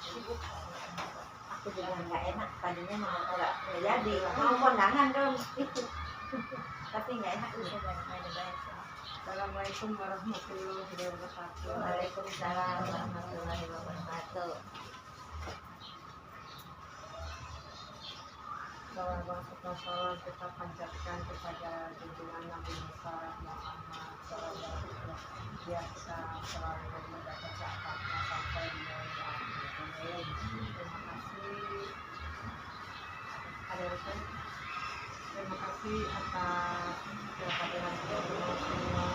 sibuk. Aku juga nggak enak, tadinya mau nggak jadi, mau kondangan dong itu, tapi nggak enak bisa main-main. Assalamualaikum warahmatullahi wabarakatuh. Waalaikumsalam warahmatullahi wabarakatuh. Salam kita panjatkan kepada junjungan Nabi Muhammad SAW. Biar kita selalu mendapat syafaatnya sampai di yaumil akhir. Terima kasih. Ada rekan. Terima kasih atas kehadiran semua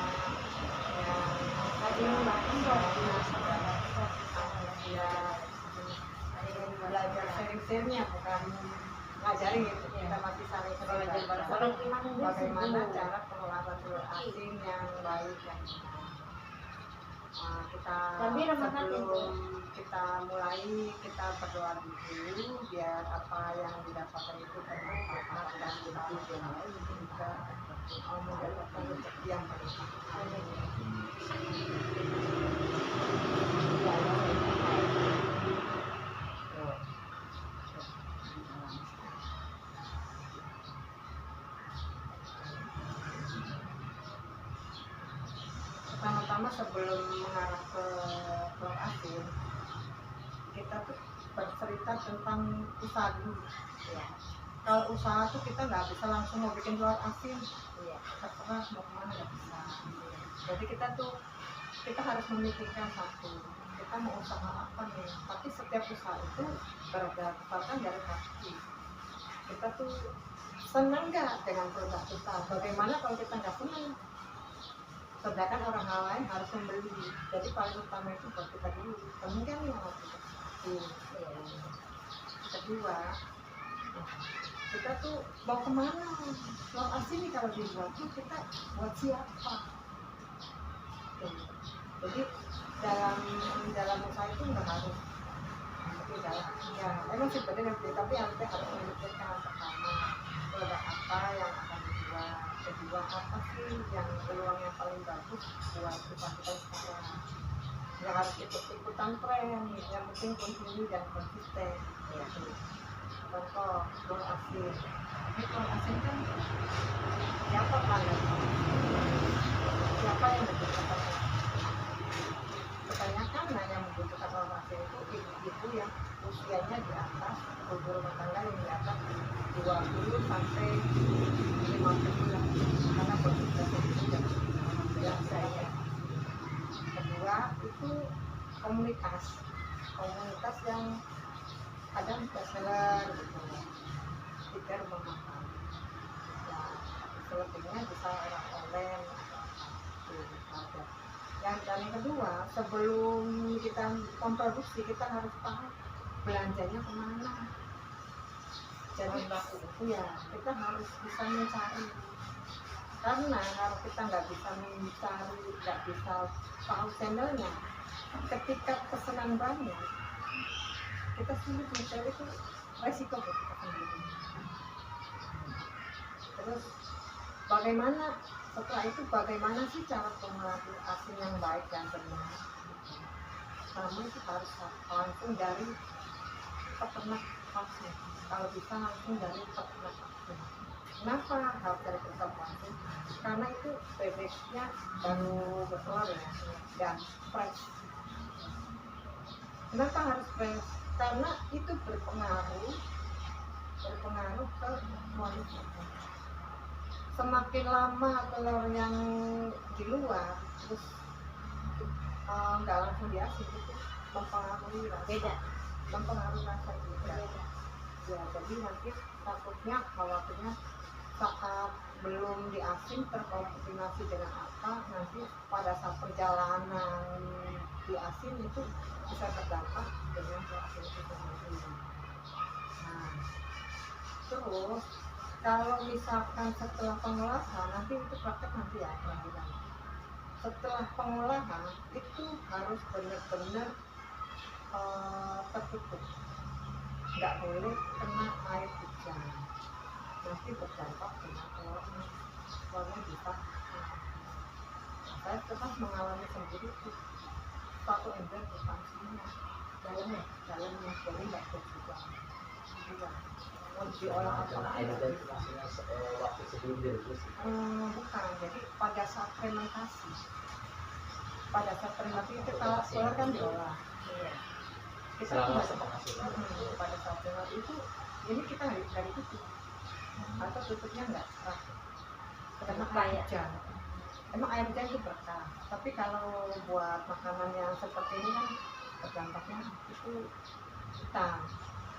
yang hadir belajar sharing-sharingnya, bukan ngajarin gitu. Kita masih saling belajar bagaimana cara pengelolaan asing yang baik dan benar. Kita sebelum kita mulai, kita berdoa dulu biar apa yang didapatkan itu bermanfaat dan kita juga mendapatkan rezeki yang berkah. Pertama-tama sebelum mengarah ke keluar asin, kita tuh bercerita tentang usaha dulu. Ya. Kalau usaha tuh kita nggak bisa langsung mau bikin keluar asin, ya. Terserah mau kemana nggak bisa. Jadi kita harus memikirkan satu, kita mau usaha apa nih. Tapi setiap usaha itu berdasarkan dari hati. Kita tuh senang nggak dengan produk kita? Bagaimana kalau kita nggak senang? Sedangkan orang lain harus membeli. Jadi paling utama itu buat kita dulu. Kemudian yang harus kita kedua, kita tuh mau kemana? Mau asin nih kalau dibuat tuh kita buat siapa? Jadi dalam usaha itu nggak harus ya emang sebenarnya tapi harus memikirkan pertama produk apa yang akan dijual, kedua apa sih yang peluang yang paling bagus buat usaha kita sekarang. Nggak harus ikut-ikutan tren, yang penting kontinu dan konsisten. Ya. Contoh telur asin, ini telur asin kan siapa siapa yang membutuhkan? Kebanyakan yang membutuhkan telur asin itu ibu-ibu yang usianya di atas, ibu rumah tangga yang di atas 20 sampai 50 bulan, karena produksi itu biasa ya. Kedua itu komunitas yang ada bestseller gitu. Tiga rumah makan. Ya, selebihnya bisa orang online. Yang kedua, sebelum kita memproduksi kita harus tahu belanjanya kemana. Jadi ya kita harus bisa mencari. Karena kalau kita nggak bisa mencari, nggak bisa tahu channelnya, ketika pesanan banyak, kita sulit mencari, itu resiko buat kita sendiri. Terus bagaimana sih cara pengelolaan asin yang baik dan benar? Pertama itu harus langsung dari peternak langsung. Kalau bisa langsung dari peternak langsung. Kenapa harus dari peternak langsung? Karena itu bebeknya baru bertelur ya, dan fresh. Kenapa harus fresh? Karena itu berpengaruh ke kualitas. Semakin lama telur yang di luar terus nggak langsung diasin itu mempengaruhi rasa. Mempengaruhi rasa juga. Ya, jadi nanti khawatirnya saat belum diasin terkombinasi dengan apa, nanti pada saat perjalanan diasin itu bisa terdampak dengan asin itu sendiri. Nah, terus kalau misalkan setelah pengolahan, nanti itu praktek nanti ya teman-teman. Setelah pengolahan itu harus benar-benar tertutup, nggak boleh kena air hujan, nanti berdampak dengan telurnya bisa. Saya pernah mengalami sendiri itu satu ember bukan semua dalam jadi nggak ikut juga. Iya. Mau diolah apa? Karena air hujan itu maksudnya waktu sebelum direbus. Bukan, jadi pada saat fermentasi. Pada saat fermentasi itu kalau telur kan diolah. Iya. Kita Selama tidak- masa pengasilan. pada saat fermentasi itu, ini kita dari tutup atau tutupnya nggak rapi. Karena air hujan. Emang air hujan itu berkah. Tapi kalau buat makanan yang seperti ini kan berdampaknya itu hitam.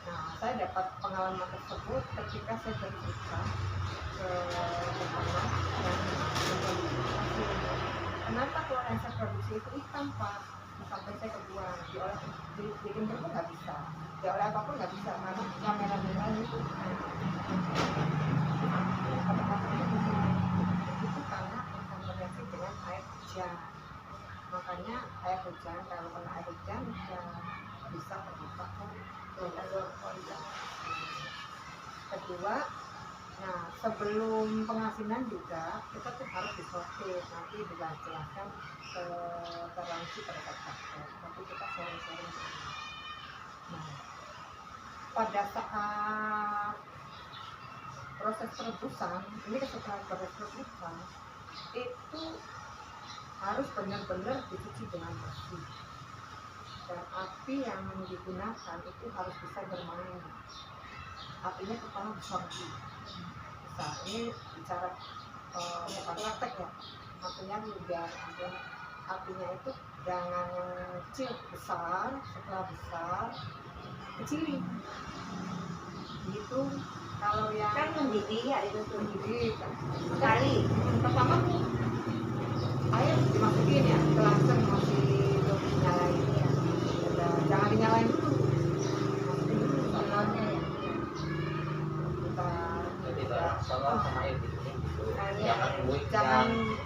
Nah, saya dapat pengalaman tersebut ketika saya berbuka ke makanan yang memproduksi. Kenapa telur yang saya produksi itu hitam, Pak? Sampai saya kebuang, diolah bikin berbuk nggak bisa, diolah apapun nggak bisa, karena yang merah-merah itu itu karena kontaminasi dengan air hujan. Makanya air hujan, kalau kena air hujan ya bisa terbuka telur. Kedua, nah sebelum pengasinan juga kita tuh harus disortir, nanti dijelaskan ke garansi pada saat tapi kita sharing. Nah, pada saat proses perebusan, ini setelah proses perebusan itu harus benar-benar dicuci dengan bersih, dan api yang digunakan itu harus bisa bermain, apinya pertama besar. Ini bicara bukan praktek ya, maksudnya biar apinya itu jangan yang kecil besar, setelah besar kecilin gitu. Kalau yang Kan mendidih ya itu tuh. mendidih Sekali. pertama tuh air dimasukin ya ke langsung, masih belum dinyalain ya. Jangan dinyalain dulu, masukin dulu Telurnya ya. kita Jadi telur sama air gitu. Jangan buik,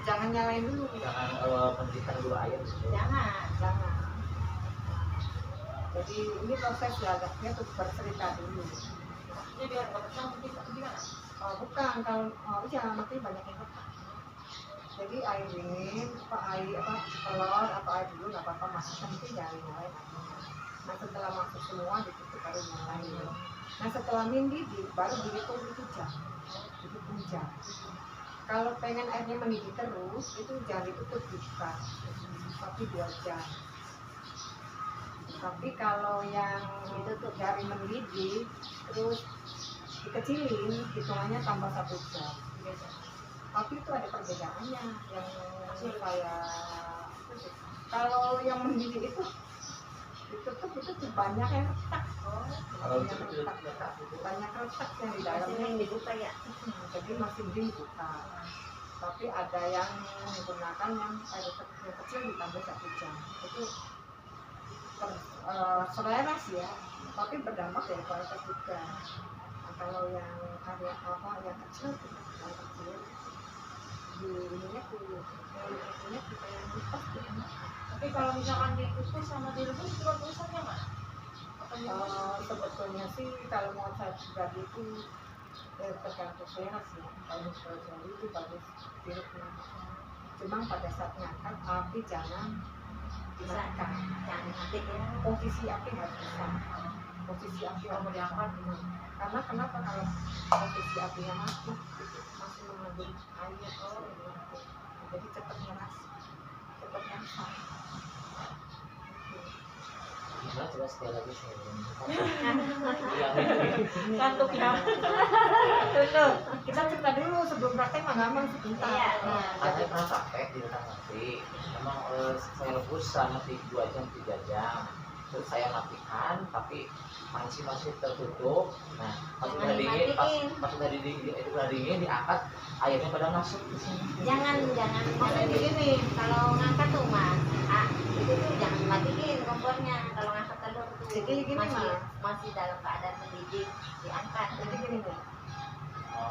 jangan nyalain dulu, jangan pendidikan dulu air. Jangan. Jadi ini proses belajarnya tuh bercerita dulu. Ini biar nggak pecah mungkin gimana? Bukan, kalau nanti banyak yang retak. Jadi air dingin, telur atau air dulu nggak apa-apa, masukkan nanti jangan nyalain apinya. Nah setelah masuk semua ditutup baru nyalain. Nah setelah mendidih baru dihitung itu jam. Kalau pengen airnya mendidih terus itu jangan ditutup dibuka, tapi 2 jam. Tapi kalau yang ditutup dari mendidih terus dikecilin, hitungannya tambah 1 jam. Tapi itu ada perbedaannya yang saya kalau yang mendidih itu ditutup itu banyak yang retak. Kalau itu Banyak retak yang di dalamnya. Yang dibuka ya. Jadi masih dibuka. Tapi ada yang menggunakan yang air kecil ditambah 1 jam. Itu selera sih ya, tapi berdampak dari kualitas juga. Nah, kalau yang ada yang kecil di ininya tuh kita yang lipat tuh enak. Tapi kalau misalkan dikukus sama direbus, cuma tulisannya mana? Sebetulnya sih kalau mau saya pribadi itu tergantung selera sih. Kalau selera itu bagus dirubus. Cuma pada saat ngangkat api jangan dimatikan. Jangan mati ya. Posisi api harus bisa. Posisi api Kalau harus diangkat, karena kenapa kalau posisi apinya mati itu masih mengandung air jadi cepat ngeras, cepat ngeras. gimana coba sekali lagi saya Kantuk ya. Tutup. Kita cerita dulu sebelum praktek mah gampang sebentar. Iya, Nah, Saya pernah praktek di rumah nanti, memang saya rebus selama 2 jam 3 jam, terus saya matikan, tapi masih tertutup. Nah, pas udah dingin, pas udah dingin diangkat, airnya pada masuk ke sini. Jangan maksudnya begini, kalau ngangkat tuh mas, itu tuh jangan matiin kompornya. Kalau ngangkat telur tuh Jadi gini, masih dalam keadaan mendidih, diangkat. jadi gini nih,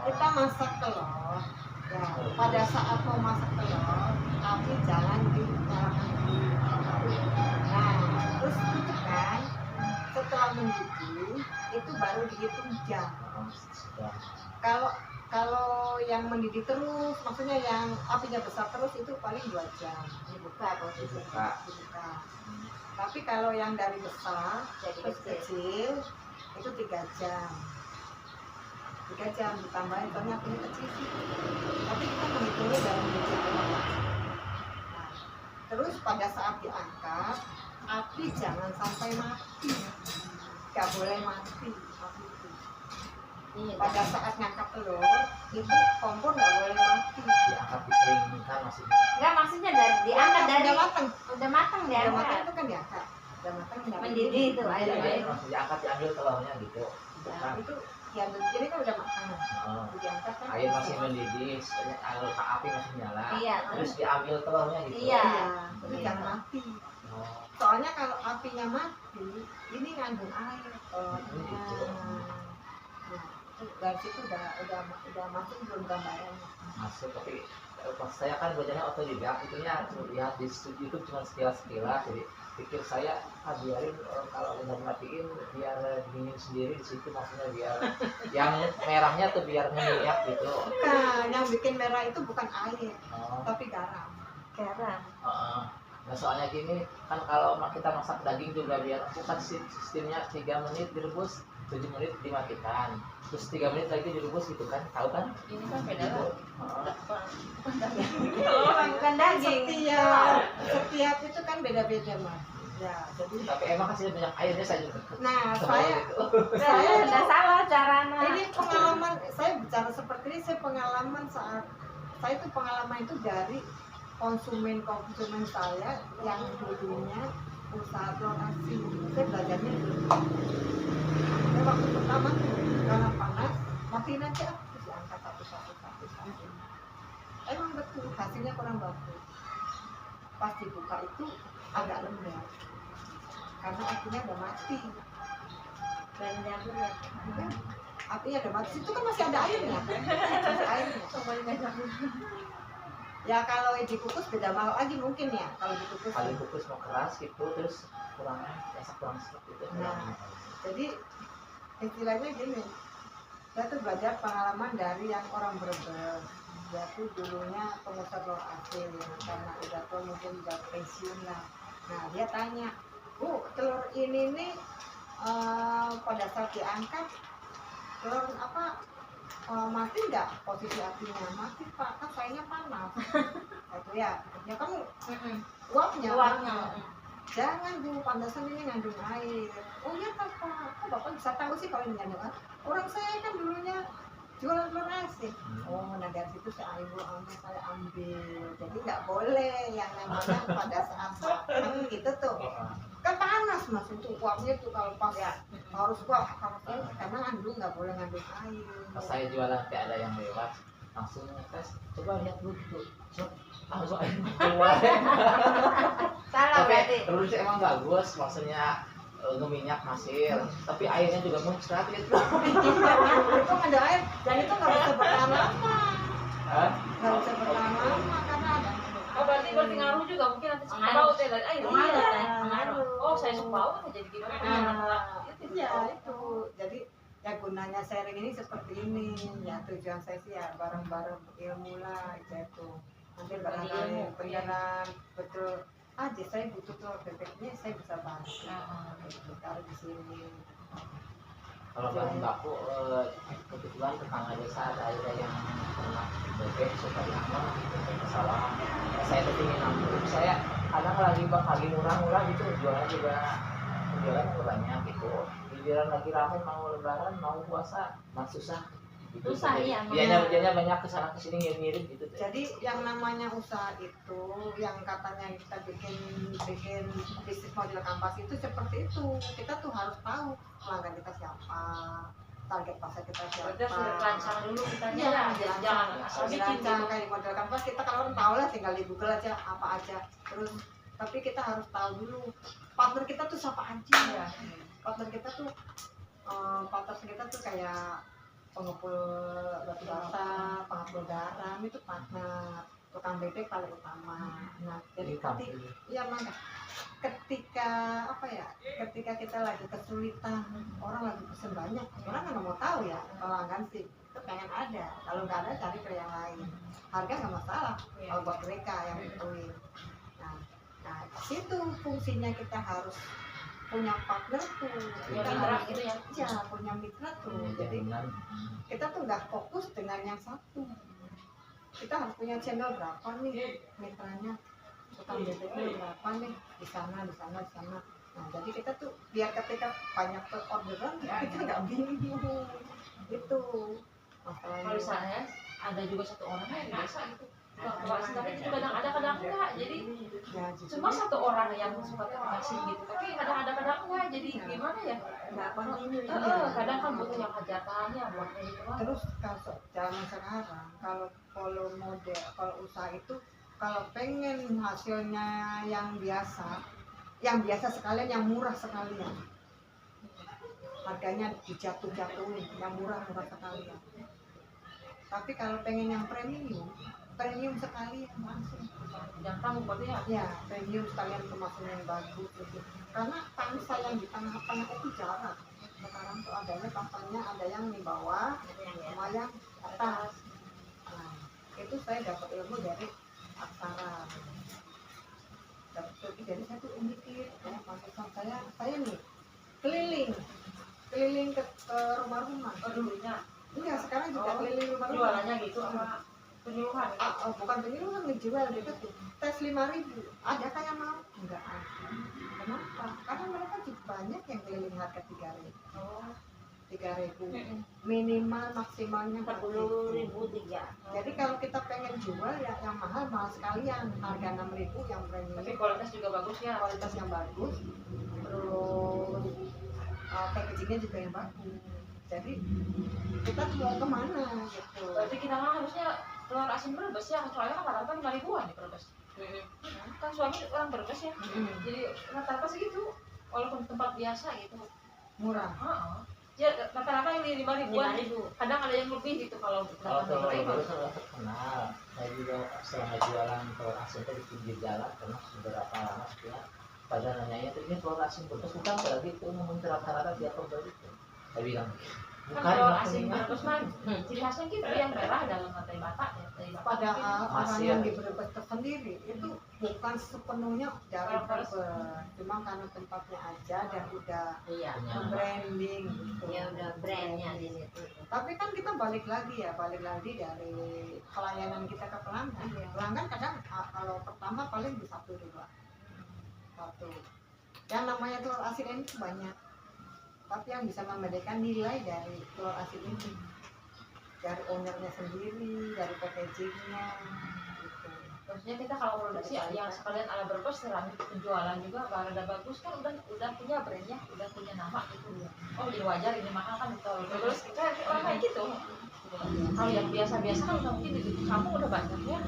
kita masak telur. Ya, pada saat mau masak telur, api jangan dinyalakan dulu. Nah, terus tutup kan. Setelah kalau mendidih itu baru dihitung jam. Sudah. Kalau yang mendidih terus, maksudnya yang apinya besar terus itu paling 2 jam Dibuka atau Dibuka. dibuka. Tapi kalau yang dari besar jadi terus kecil itu 3 jam. 3 jam ditambahin soalnya apinya kecil sih. Tapi kita menghitungnya dari meja awal. Nah, terus pada saat diangkat, api jangan sampai mati. Gak boleh mati api itu. iya, Pada saat ngangkat telur itu kompor nggak boleh mati. Diangkat dikeringkan maksudnya. enggak maksudnya dari diangkat dari udah matang, udah matang udah matang diangkat itu kan diangkat, udah matang mendidih itu air Jadi langsung diangkat diambil telurnya gitu. Nah, Bukan. itu yang jadi kan udah matang, Oh. itu diangkat kan. Air masih mendidih, api masih nyala. iya Terus diambil telurnya gitu. Iya. Iya, itu jangan mati. Oh. Soalnya kalau apinya mati, ini ngandung air. Oh, Gitu. Nah, itu dari situ udah masuk belum gambarannya. Masuk tapi pas saya kan belajarnya otodidak itunya lihat di YouTube cuma sekilas jadi pikir saya biarin kalau udah matiin biar dingin sendiri di situ maksudnya biar yang merahnya tuh biar ngeliat gitu. Nah, yang bikin merah itu bukan air, Oh, tapi garam. garam heeh. Nah soalnya gini kan kalau kita masak daging juga biar bukan sistemnya 3 menit direbus 7 menit dimatikan terus 3 menit lagi direbus gitu kan tahu kan? ini kan beda Gitu. lah Heeh. bukan daging Setiap itu kan beda-beda mas. Ya, jadi Tapi emang hasilnya banyak airnya saya juga. nah Sebel saya gitu. saya udah salah caranya ini pengalaman saya bicara seperti ini, saya pengalaman saat saya itu pengalaman itu dari konsumen saya yang dulunya usaha telur asin. Saya belajarnya dulu. Saya waktu pertama tuh karena panas matiin aja terus diangkat satu. Emang betul hasilnya kurang bagus. Pas dibuka itu agak lembab karena apinya udah mati. dan jamurnya Apinya udah mati, itu kan masih ada airnya. Masih airnya. Ya kalau dikukus beda mau lagi mungkin ya kalau dikukus. Kali kukus mau keras gitu terus kurang rasa kurang seperti itu. Nah, jadi istilahnya gini, saya tuh belajar pengalaman dari yang orang Brebes. Dia tuh dulunya pengusaha telur asin karena udah tua mungkin udah pensiun lah. Nah dia tanya, Bu telur ini nih pada saat diangkat telur apa mati nggak posisi apinya? Mati Pak, kan kayaknya panas. Itu ya kamu uapnya. Jangan Bu, pandasan ini ngandung air. Oh iya Pak, kok Bapak bisa tahu sih kalau ini ngandung air? Orang saya kan dulunya jualan telur asin. Oh, nah dari situ saya ambil. Jadi nggak boleh yang namanya pada saat matang gitu tuh. Kan panas mas itu uapnya tuh kalau pas ya harus kuat karena nggak boleh ngandung air. Pas saya jualan kayak ada yang lewat langsung tes coba lihat dulu tuh langsung air keluar. salah berarti Tapi terus emang bagus maksudnya ngeminyak masir tapi airnya juga muncrat gitu. Itu ngandung air dan itu nggak bisa bertahan lama. Hah? Nggak bisa bertahan lama karena ada. Oh berarti ngaruh juga mungkin nanti suka Pengaruh. bau teh dari air. Pengaruh. Oh saya suka bau teh jadi gimana? Iya itu. Jadi ya gunanya sharing ini seperti ini. Ya tujuan saya sih ya bareng-bareng ilmu lah itu. Nanti barangkali beneran betul. Saya butuh telur bebeknya saya bisa bantu. Taruh di sini. Kalau bahan baku kebetulan tetangga desa ada yang pernah bebek supaya apa ke sawah. Saya tuh ingin nambung. Saya kadang lagi murah-murah gitu jualan juga banyak gitu. Giliran lagi ramai mau lebaran mau puasa masih susah. Gitu. Susah, iya, Dianya banyak kesana kesini ngirim gitu. Jadi yang namanya usaha itu, yang katanya kita bikin bisnis model kampas itu seperti itu. Kita tuh harus tahu pelanggan kita siapa, target pasar kita siapa. Berarti harus dirancang dulu kita Iya, jangan asal bikin dirancang gitu. kayak model kampas kita kalau orang tahu lah tinggal di Google aja apa aja. Terus tapi kita harus tahu dulu partner kita tuh siapa aja. Partner kita tuh kayak pengepul batu bata, pengepul garam itu partner, tukang bebek paling utama. Nah, jadi nanti iya mana ketika apa ya, ketika kita lagi kesulitan, orang lagi pesen banyak, orang nggak mau tahu ya, pelanggan sih itu pengen ada, kalau nggak ada cari ke yang lain, harga nggak masalah kalau buat mereka yang butuhin. Nah situ fungsinya kita harus punya partner tuh, Ya, kita mitra harus gitu ya. ya punya mitra tuh, jadi Jaminan. kita tuh nggak fokus dengan yang satu, kita harus punya channel berapa nih mitranya, utang BBM berapa nih, di sana di sana di sana. Nah jadi kita tuh biar ketika banyak orderan kita nggak bingung itu Kalau masalahnya. misalnya ada juga satu orang yang biasa gitu. Kalau tapi itu kadang ada kadang enggak. Jadi Ya, jadi cuma satu orang yang suka kasih gitu. Tapi kadang ada kadang enggak. Jadi gimana ya? nggak kontinu ya. Kadang kan butuh yang hajatannya buat kayak gitu lah. terus kalau zaman sekarang kalau model kalau usaha itu kalau pengen hasilnya yang biasa sekalian, yang murah sekalian, harganya dijatuh-jatuhin, yang murah-murah sekalian. Tapi kalau pengen yang premium sekalian langsung. Yang kamu berarti ya. Ya, premium sekalian kemasan yang bagus gitu. Karena pangsa yang di tengah-tengah itu jarang. Sekarang tuh adanya pangsanya ada yang di bawah, sama yang di atas. Nah, itu saya dapat ilmu dari Aksara. Jadi saya tuh mikir, ya, maksudnya saya nih keliling ke rumah-rumah. Oh dulunya Enggak, sekarang juga keliling rumah-rumah. jualannya gitu apa penyuluhan? Bukan penyuluhan, ngejual gitu tuh. Tes 5.000, ada kayak mau? Enggak ada. Kenapa? Karena mereka juga banyak yang keliling harga 3.000. Oh. 3.000 minimal, maksimalnya 40.000 3. Jadi kalau kita pengen jual ya yang mahal sekalian, harga 6.000 yang Tapi premium, kualitas juga bagus ya. kualitas yang bagus, terus packagingnya juga yang bagus. Jadi kita mau kemana gitu. Berarti kita mah harusnya telur asin Brebes ya, soalnya kan rata-rata 5.000-an di Brebes. Kan suami orang Brebes ya, jadi rata-rata segitu, walaupun tempat biasa gitu. Murah. Ya rata-rata yang 5.000-an, 5.000. kadang ada yang lebih gitu kalau Kalau telur tempat itu sudah terkenal. Saya juga selama jualan telur asin itu di pinggir jalan, karena beberapa lama setelah pada nanyanya itu ini telur asin Brebes bukan, apalagi itu ngomong rata-rata dia pembeli itu. Saya bilang kan bukan, telur yang asin kuningan. Brebes mah ciri khasnya gitu, yang merah dalam lantai bata ya, dari bata. Padahal orang Masih yang ya. di Brebes tersendiri itu bukan sepenuhnya dari Orang Brebes, cuma karena tempatnya aja dan udah Iya. Punya. branding gitu. Ya udah brandnya di situ. Tapi kan kita balik lagi dari pelayanan kita ke pelanggan. Pelanggan kadang kalau pertama paling di satu. Yang namanya telur asin ini tuh banyak. Tapi yang bisa membedakan nilai dari telur asin ini dari ownernya sendiri, dari packagingnya gitu. Maksudnya kita kalau produksi yang sekalian ala Brebes serangan penjualan juga barada bagus kan udah punya brandnya, udah punya nama gitu. Oh jadi wajar ini mahal kan kalau Brebes kita orang kayak gitu. Kalau yang biasa-biasa kan nggak mungkin di kamu udah banyak ya.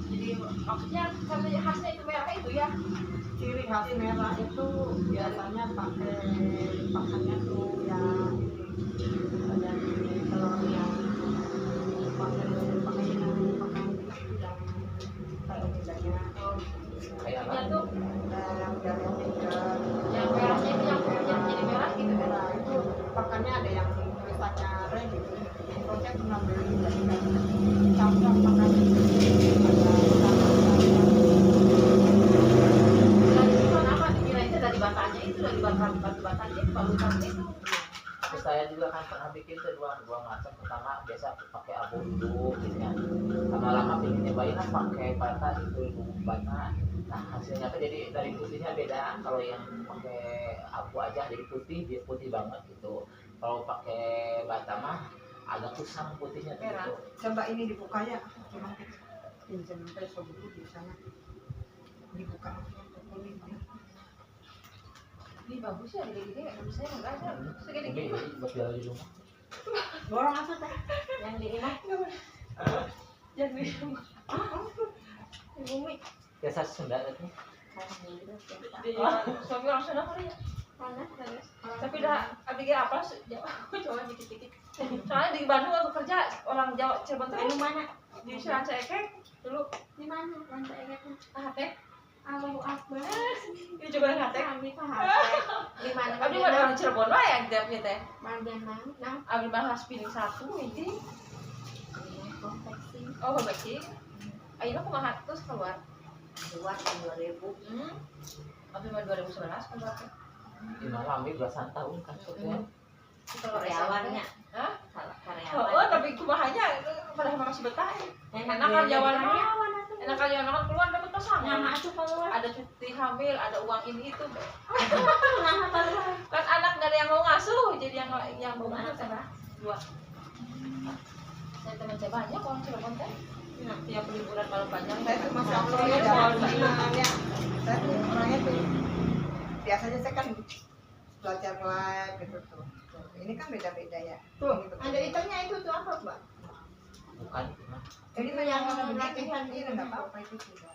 Jadi maksudnya karena khasnya itu merah itu ya. Ciri khas merah itu biasanya pakai pakannya tuh yang ini telur yang pakai yang bedanya Kayak apa? Ya tuh yang dari yang merahnya itu yang jadi merah gitu kan. merah itu pakannya ada yang tulisannya red gitu. Saya pernah beli dari campur pakannya Dan itu kan apa dikirainnya dari batanya itu, dari batu batanya itu balutannya itu. Terus saya juga kan pernah bikin tuh dua macam. Pertama biasa pakai abu dulu gitu ya. Lama-lama pengen nyobain lah pakai bata itu bumbu bata. Nah hasilnya tuh jadi dari putihnya beda. Kalau yang pakai abu aja jadi putih, dia putih banget gitu. Kalau pakai bata mah agak kusam putihnya tuh Merah. gitu. coba ini dibuka ya, cuma pinjam peso dulu di sana dibuka kuning. Ini bagus ya, gede-gede. Saya enggak ada segede Ini gitu. buat jual di rumah. Borong apa teh? Yang di rumah. Jangan di rumah. Bumi. Biasa Sunda itu. Di suami orang sana kali ya. Mana? Tapi udah abis apa coba dikit-dikit. Soalnya di Bandung aku kerja orang Jawa Cirebon Di terus mana? di Seranca Ekek dulu. Di mana? Lantai itu. Ah teh Allahu Akbar. Ini juga ngateh. Kami paham. Di mana? Abdi mah orang Cirebon wae yang tiapnya teh. Bagian mana? Abdi bahas piring 1 ini. Konveksi. Oh, babaki. Ayeuna kumaha terus keluar. Keluar tahun 2000. Abdi mah 2011 keluar teh. Di mana ambil belasan tahun kan soalnya. Keluar Karyawannya. Hah? Salah Oh, karyawan. tapi kumahanya padahal masih betah. Enak Enak karyawan mah. karyawan atuh. Enak karyawan kan keluar dapat pasangan. Nah, atuh keluar. Ada cuti hamil, ada uang ini itu. Nah, keluar. Kan anak gak ada yang mau ngasuh, jadi yang mau Anak ngasuh apa? 2. Saya teman saya banyak orang Cirebon teh. Nah, Tiap liburan kalau panjang Saya tuh masya Allah Iya, ya soal dalam ya. Saya tuh orangnya tuh biasanya saya kan belajar live gitu tuh. Ini kan beda-beda ya. Tuh, Ini ada itemnya itu tuh apa, Mbak? Bukan cuma Jadi Itu yang warna latihan begini, itu. ini nggak apa-apa itu sudah.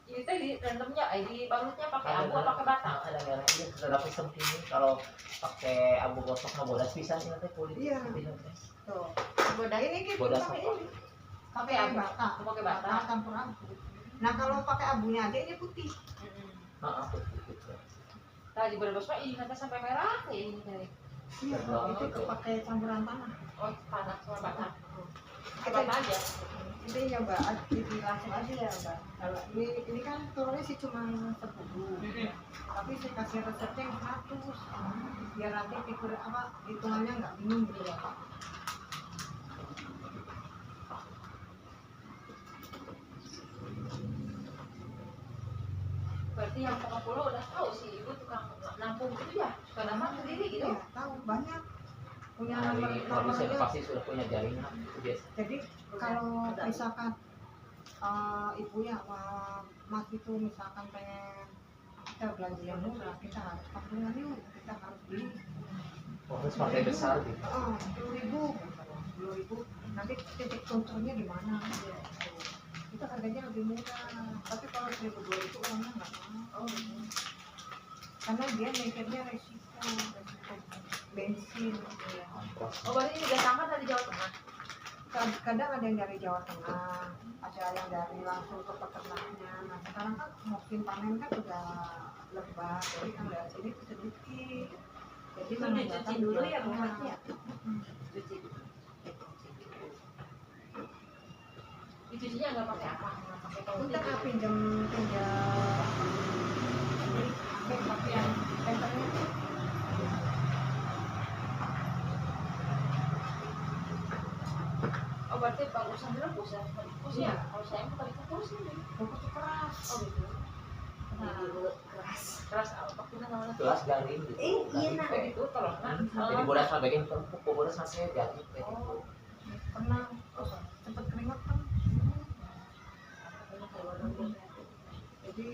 ini teh di randomnya, di balutnya pakai abu apa pakai bata? ada merah ini sudah sistem ini kalau pakai abu gosok mah bodas bisa sih nanti kulit. Iya. Tuh. Bodas. Ini kita Bodas pakai apa? ini. Pakai Pakai abu. bata. Pakai bata. Campur abu. Nah kalau pakai abunya aja ini putih. Heeh, betul. Tadi berbos mah ini nanti sampai merah kayak ini tadi. Iya. Oh, Itu gitu. pakai campuran tanah. Oh, panas sama bata. Kita Apa aja? ini ya Mbak, jadi langsung aja ya Mbak. Kalau ini kan turunnya sih cuma 10. Tapi saya kasih resepnya yang 100. Biar nanti pikir apa hitungannya nggak bingung gitu ya Pak. Berarti yang Pokok Pulau udah tahu sih ibu tukang nampung gitu ya, suka nampung sendiri gitu. Iya, tahu banyak punya Nah, nomor ini produsen nomornya. pasti sudah punya jaringan itu biasa. Jadi kalau misalkan ibu ya mas itu misalkan pengen kita belanja yang murah, kita harus patungan yuk, kita harus beli Oh, harus pakai besar gitu. 10.000 nanti titik contohnya di mana gitu. Itu harganya lebih murah, tapi kalau 1.000 2.000 orangnya nggak mau. Karena dia mikirnya resiko bensin ya. Oh, berarti ini datangkan dari Jawa Tengah. Kadang ada yang dari Jawa Tengah, ada yang dari langsung ke peternaknya. Nah sekarang kan musim panen kan udah lebat, jadi kan nggak ini sedikit. Jadi Itu dicuci dulu ya, Bu Tengah. Mati ya? Cuci. Dicucinya nggak pakai apa? Nggak pakai Kita tongkat. kan pinjam pakai yang tempernya. Oh, berarti bagusan direbus ya? Direbus ya? Kalau saya mau tadi kukus ini. Kukus keras. Oh, gitu. Nah, dulu keras. Keras apa kita namanya? Gelas garing gitu. Iya, nah. Kayak gitu, tolong nah. Jadi bodas mah bikin kerupuk, bodas mah saya jadi kayak gitu. Pernah cepet keringat kan. Jadi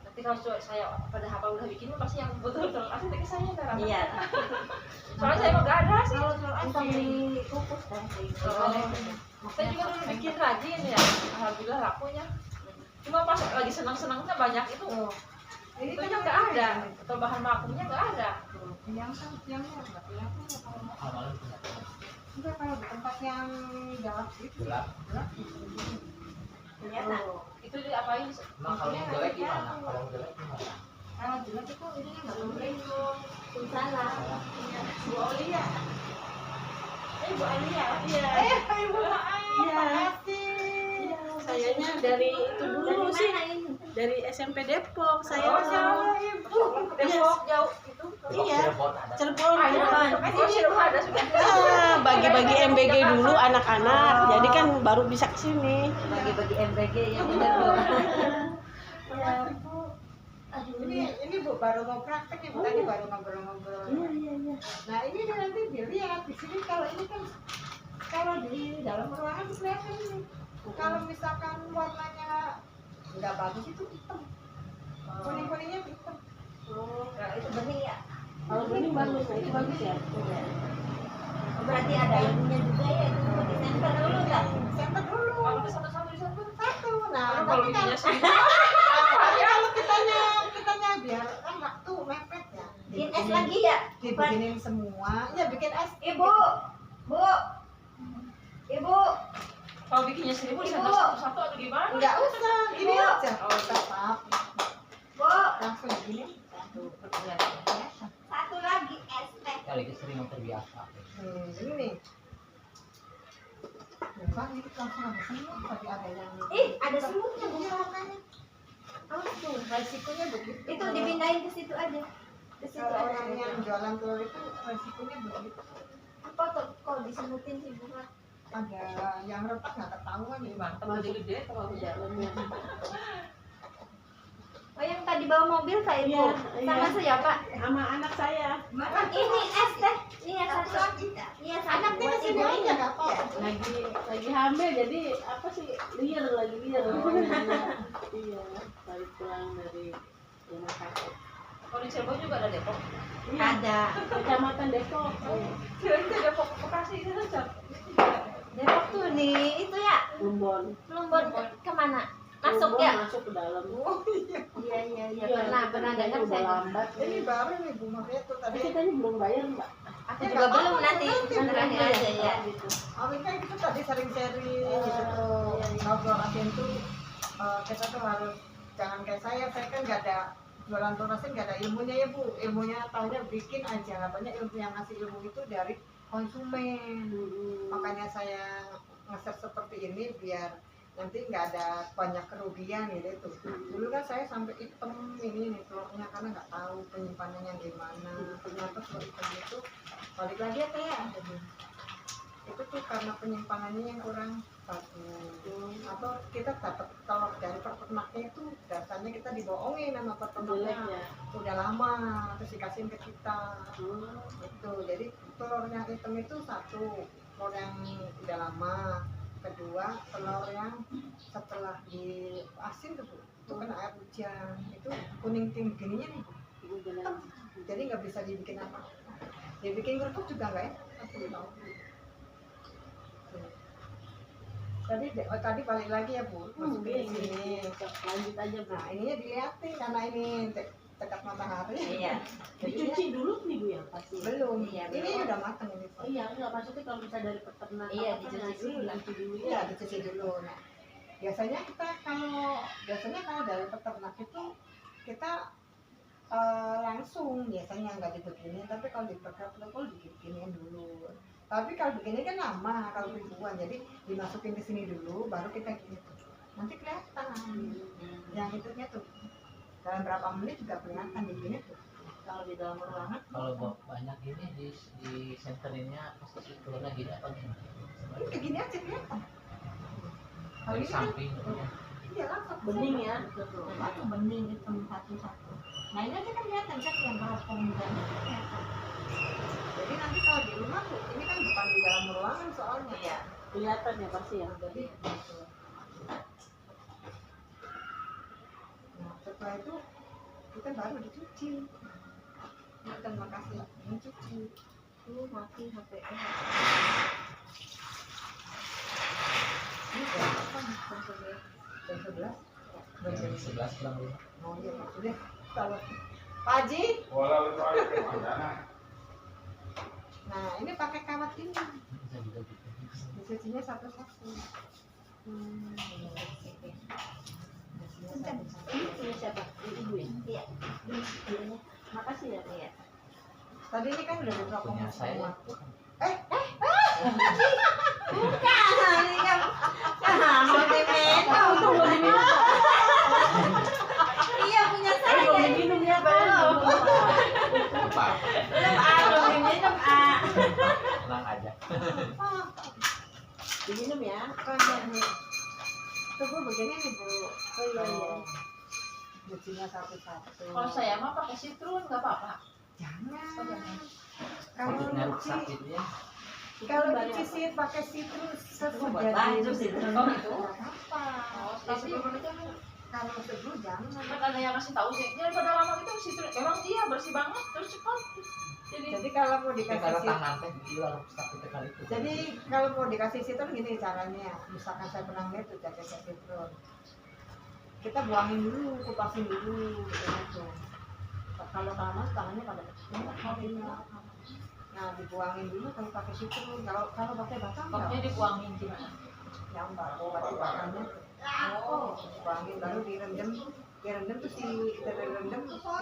Nanti kalau saya pada hafal udah bikin pasti yang betul-betul asli ke saya darah. Iya. Soalnya saya mah nggak ada sih. Untuk dikukus kan. Saya juga dulu bikin rajin ya. Alhamdulillah lakunya. Cuma pas lagi senang-senangnya banyak itu. ini Itunya nggak ada. Atau bahan vakumnya nggak ada. yang nggak kelihatan ya kalau Amalan punya enggak kalau di tempat yang gelap itu gelap. gelap gitu. Ternyata. Itu diapain? Nah, kalau yang jelek gimana? Kalau yang jelek gimana? Kalau gelap itu ininya nggak boleh. Salah. Bu Aulia. Bu Aulia. Iya. Ibu makasih. Sayanya dari itu dulu sih, dari SMP Depok. Saya Oh, tuh Depok jauh itu. Iya. Cirebon ada. Cirebon. Oh, Cirebon ada sudah. Bagi-bagi MBG dulu anak-anak. Jadi kan baru bisa ke sini. Bagi-bagi MBG ya benar dong. Ini Bu baru mau praktek nih, Bu tadi baru ngobrol-ngobrol. Iya. Nah ini nanti dilihat di sini kalau ini kan kalau di dalam ruangan tuh kelihatan ini. Kalau misalkan warnanya nggak bagus itu hitam, kuning-kuningnya hitam. Nah, itu bening ya. Kalau bening bagus, nah itu bagus ya. Oh, berarti ada ilmunya juga ya. Itu mau disenter dulu nggak? Center dulu. Kalau di satu-satu di satu. Satu. Nah, Kalau tapi bikinnya sih. kalau kitanya biar kan waktu mepet ya. Bikin es lagi ya? Dibikinin semua. Ya bikin es. Ibu, Ibu, Kalau bikinnya 1000 bisa Ibu. satu-satu atau gimana? Enggak usah, ini Ibu. aja. Oh, tetap. Bu, langsung begini. Tuh, kelihatan. satu lagi es teh. Kali itu sering terbiasa. Ini nih. Bukan ini langsung ada semut, tapi ada yang Ada semutnya Bu makanya. Awas tuh, Resikonya begitu. itu dipindahin ke situ aja. Ke situ kalau aja. orang yang jualan telur itu resikonya begitu. Apa tuh kok disemutin sih Bu? Ada yang retak nggak ketahuan nih. Mantap, gede-gede kalau jalannya. Oh yang tadi bawa mobil Kak Ibu? Iya, Sama iya. saya Pak? Sama anak saya Ini es teh. Iya satu. Iya Anak satu. dia Buat kesini Ibu aja aja. nggak apa. lagi hamil, jadi apa sih, lagi liar. Iya, balik pulang dari rumah sakit. Kalau di Cirebon juga ada Depok. Iya, Ada. Kecamatan Depok. Kira-kira Depok Bekasi itu kan Depok tuh nih itu ya. Lumbon. Lumbon kemana? Masuk Lumbon ya? masuk ke dalam. Iya Iya, pernah katanya dengar udah saya. lambat. Ini baru nih Bu Maria tuh Tapi tadi. kita ini belum bayar, Mbak. Aku juga belum nanti terakhir aja ya. Gitu. Amin kan kita tadi sering sharing gitu tuh. Ngobrol asin tuh kita tuh harus jangan kayak saya kan nggak ada jualan telur asin, nggak ada ilmunya ya Bu. Ilmunya taunya bikin aja, katanya ilmu yang ngasih ilmu itu dari konsumen. Makanya saya nge-share seperti ini biar nanti nggak ada banyak kerugian gitu itu. Dulu kan saya sampai hitam ini nih telurnya karena nggak tahu penyimpanannya di mana. Ternyata telur hitam itu balik lagi ya Teh ya. Itu tuh karena penyimpanannya yang kurang bagus. Atau kita dapat telur dari peternaknya itu dasarnya kita dibohongin sama Jelek peternaknya. ya. Udah lama terus dikasihin ke kita. Itu jadi telur yang hitam itu satu, telur yang udah lama. Kedua, telur yang setelah di asin tuh Bu, itu kena air hujan, itu kuning tim begininya nih Bu. Jadi nggak bisa dibikin apa, dibikin kerupuk juga nggak ya? Aku tahu. Tadi balik lagi ya Bu, masukin di sini. Lanjut aja, Bu. Nah ininya dilihatin karena ini dekat matahari. Iya. Dicuci dulu nih, Bu, ya pasti. Belum. Iya, Ini belum. udah matang ini. Oh iya, enggak, maksudnya kalau bisa dari peternak Iya, apa, dicuci nasi, dulu lah. dicuci dulu Iya, dicuci dulu. Nah, biasanya kalau dari peternak itu kita langsung biasanya nggak dibegini, tapi kalau di peternak dibikinin dulu. Tapi kalau begini kan lama kalau ribuan, jadi dimasukin ke sini dulu, baru kita gini tuh. Nanti kelihatan. Yang itunya tuh dalam berapa menit juga kelihatan di sini tuh. Kalau di dalam ruangan, Kalau banyak ini di senteringnya posisi telurnya gini apa gini? ini begini aja kelihatan. Kalau Dari ini kan samping. iya langsung bening ya. Satu bening hitam satu-satu. Nah ini aja kan kelihatan kan yang beropong di dalam itu kelihatan. Jadi nanti kalau di rumah tuh, ini kan bukan di dalam ruangan soalnya. Iya. Kelihatan ya pasti ya. Jadi gitu. Nah setelah itu kita baru dicuci. Nah, terima kasih mencuci. Mati HP. Ini jam berapa nih? Jam 11. Jam 11 kurang lebih. Oh iya Pak. Udah kalau Pak Haji. Nah ini pakai kawat ini. Bisa juga gitu. Dicucinya satu-satu. Ini punya siapa? Ibu ya? Iya. Makasih ya. Iya. Tadi ini kan udah dipotong Punya saya. semua. Bukan, ini kan mau diminum. Belum diminum. Iya punya saya. Belum diminum ya, Belum. Apa? Belum diminum Tenang aja. Diminum ya. Tunggu begini nih Bu. Oh iya iya. Cucinya satu-satu. Kalau saya mah pakai citrun nggak apa-apa. Jangan. Kalau Sakitnya cuci, sakit ya. kalau cuci pakai citrus Buat sesudah baju citrus. Oh gitu. apa? Oh, Tapi tapi kalau seduh jangan. kan ada yang ngasih tahu sih. Daripada lama itu citrun. Memang dia bersih banget terus cepat. Jadi kalau mau Tapi dikasih kalau citrus, tangan teh gila sakit sekali itu. jadi kalau mau dikasih citrus gini caranya. Misalkan saya pernah lihat tuh pakai citrus. Kita buangin dulu, kupasin dulu gitu. Kalau lama tangannya pada kecil. Nah dibuangin dulu kalau pakai citrus. Kalau pakai batang Pokoknya dibuangin gimana? yang batu batannya. Oh, buangin baru direndam Direndam tuh direndam cuma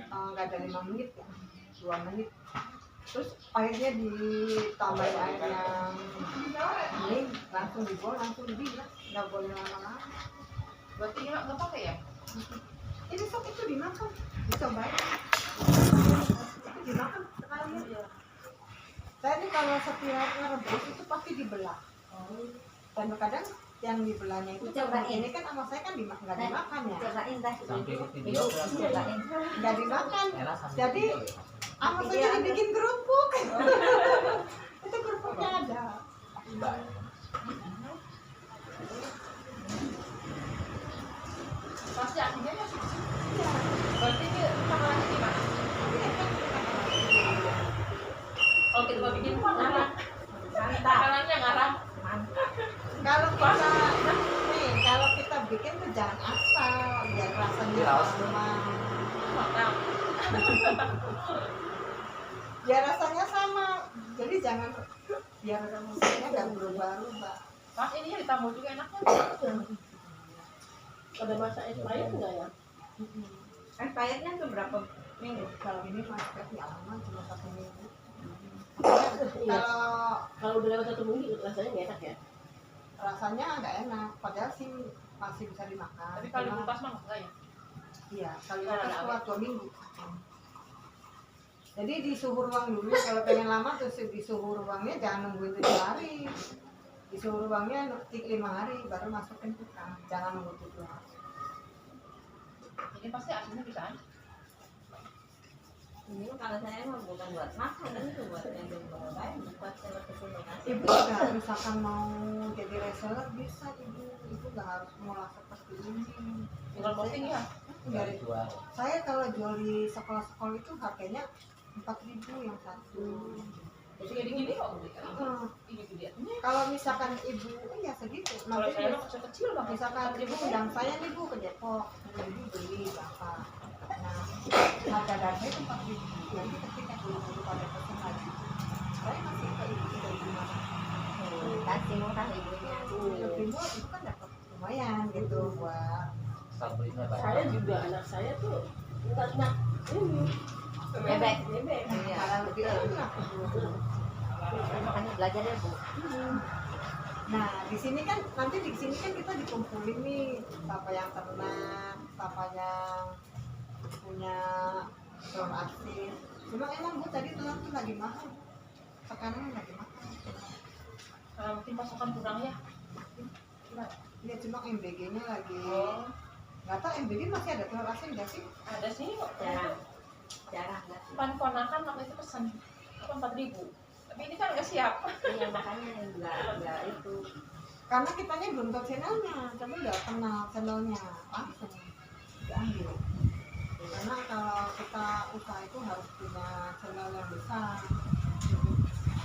nggak ada 5 menit ya, 2 menit. Terus airnya ditambahin air yang ini, langsung dibuang, langsung dibilas, nggak boleh lama-lama. Berarti nggak pakai ya? Ini sok itu dimakan, dicobain. Itu dimakan sekalian. Saya ini kalau setiap ngerebus itu pasti dibelah. Dan kadang yang dibelahnya itu Cobain. ini kan sama saya kan nggak dimakan ya, Cobain dah. Sampai ikut video kan Cobain. nggak dimakan. enak sampai Jadi video ya. sama saya dibikin kerupuk. Itu kerupuknya ada. Mbak, Pasti akhirnya masuk. Iya. Berarti ini takarannya gimana? Kalau kita mau bikin apa ngarang? Mantap. Takarannya ngarang. Mantap. Kalau kita bikin tuh jangan asal, biar rasanya Jelas. sama. Mantap. Biar rasanya sama. Jadi jangan biar rasanya nggak berubah-ubah. Mas ininya ditambah juga enaknya. Ada masa expired nggak ya? Expirednya tuh berapa minggu? Kalau ini masih ya lama cuma 1 minggu. Iya. Kalau Kalau udah lewat 1 minggu rasanya nggak enak ya? rasanya nggak enak, padahal sih masih bisa dimakan. Tapi kalau Cuma- dilepas mah enggak ya? Iya, kali Nah, lepas nah, kuat 2 minggu. Jadi di suhu ruang dulu, kalau pengen lama terus di suhu ruangnya jangan nungguin 7 hari. Di suhu ruangnya 5 hari baru masukin tukang, jangan nunggu 7 hari. Ini pasti asinnya bisa. Ini kalau saya mah bukan buat makan, ini tuh buat yang berbagai, buat seperti nasi. Ibu juga misalkan mau jadi reseller bisa ibu nggak harus mulai seperti ini. Tinggal posting ya. Dari jual. saya kalau jual di sekolah-sekolah itu harganya 4.000 yang satu. Jadi kayak gini kok. Ini dia. Kalau misalkan ibu ya segitu. Kalau Nanti saya mah kecil kecil banget. misalkan ibu undang saya nih bu ke Depok, ibu beli berapa? Nah, harga dasarnya itu 4.000. Nanti ketika dulu pada pesen lagi, saya masih ke ibu dari gimana? Kasih murah ibunya. Lebih murah itu kan dapat lumayan gitu buat. Sabrinya banyak. Saya juga anak saya tuh nggak ini Bebek. bebek. Iya. Malah lebih enak. Makanya belajar ya bu. Nah, di sini kan nanti di sini kan kita dikumpulin nih, siapa yang ternak, siapa yang punya telur asin. Cuma emang bu tadi telur tuh lagi mahal. Sekarang lagi mahal. Mungkin pasokan kurang ya. Ya cuma MBG-nya lagi. Oh, Nggak tahu MBG masih ada telur asin nggak sih? ada sih kok. Jarang nggak sih. Ponakan waktu itu pesan 4.000. Tapi ini kan nggak siap. Iya makanya nggak itu. Karena kitanya belum tahu channelnya, tapi udah kenal channelnya langsung diambil. Karena kalau kita usaha itu harus punya channel yang besar,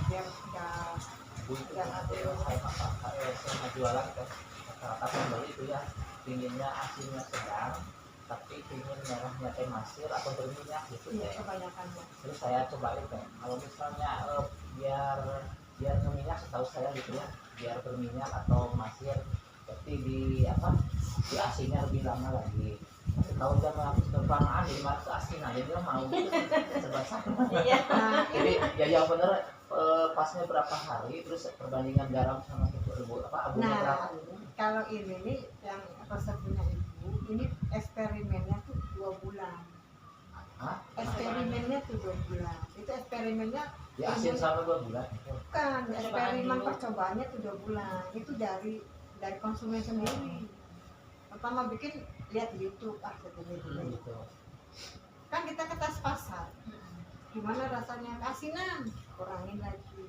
biar nggak Bu itu saya jualan ke masyarakat membeli itu ya, pinginnya asinnya sedang, tapi pingin merahnya teh masir atau berminyak gitu iya ya. kebanyakan ya. Terus saya cobain teh, kalau misalnya biar berminyak, setahu saya gitu ya, biar berminyak atau masir, berarti di asinnya lebih lama lagi. Tapi kalau udah habis kelamaan jadi malah ke asin aja dia mau serba sama. Iya. Nah, Jadi ya yang bener pasnya berapa hari, terus perbandingan garam sama itu abunya Nah, berapa? kalau ini nih yang resep punya ibu, ini eksperimennya tuh 2 bulan. Hah? Eksperimennya tuh 2 bulan. Itu eksperimennya Di asin sampai 2 bulan. bukan eksperimen dulu. percobaannya tuh 2 bulan. Itu dari konsumen sendiri. Pertama bikin lihat di YouTube katanya gitu. Gitu. Kan kita ke tes pasar. Gimana rasanya? Asinan, kurangin lagi.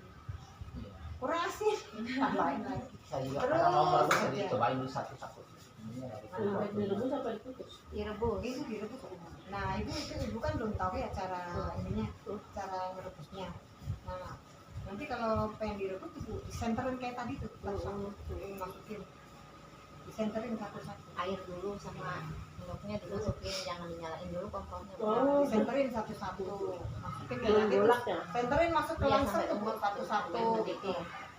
Kurang asin, tambahin lagi. Saya juga Terus karena mau merebus jadi aja. cobain dulu satu-satu. Ini lagi coba. Direbus apa diputus? Direbus. Itu direbus. Nah, ibu kan belum tahu ya cara ininya, cara merebusnya. Nah, nanti kalau pengen direbus ibu disenterin kayak tadi tuh, langsung masukin, disenterin satu-satu. Air dulu sama minumnya dimasukin, jangan dinyalain dulu kompornya. Oh, Disenterin satu-satu, masukin ke Belum lagi terus bolak ya? senterin masuk ke Iya, langsung sampai tuh umur satu-satu sampai gitu.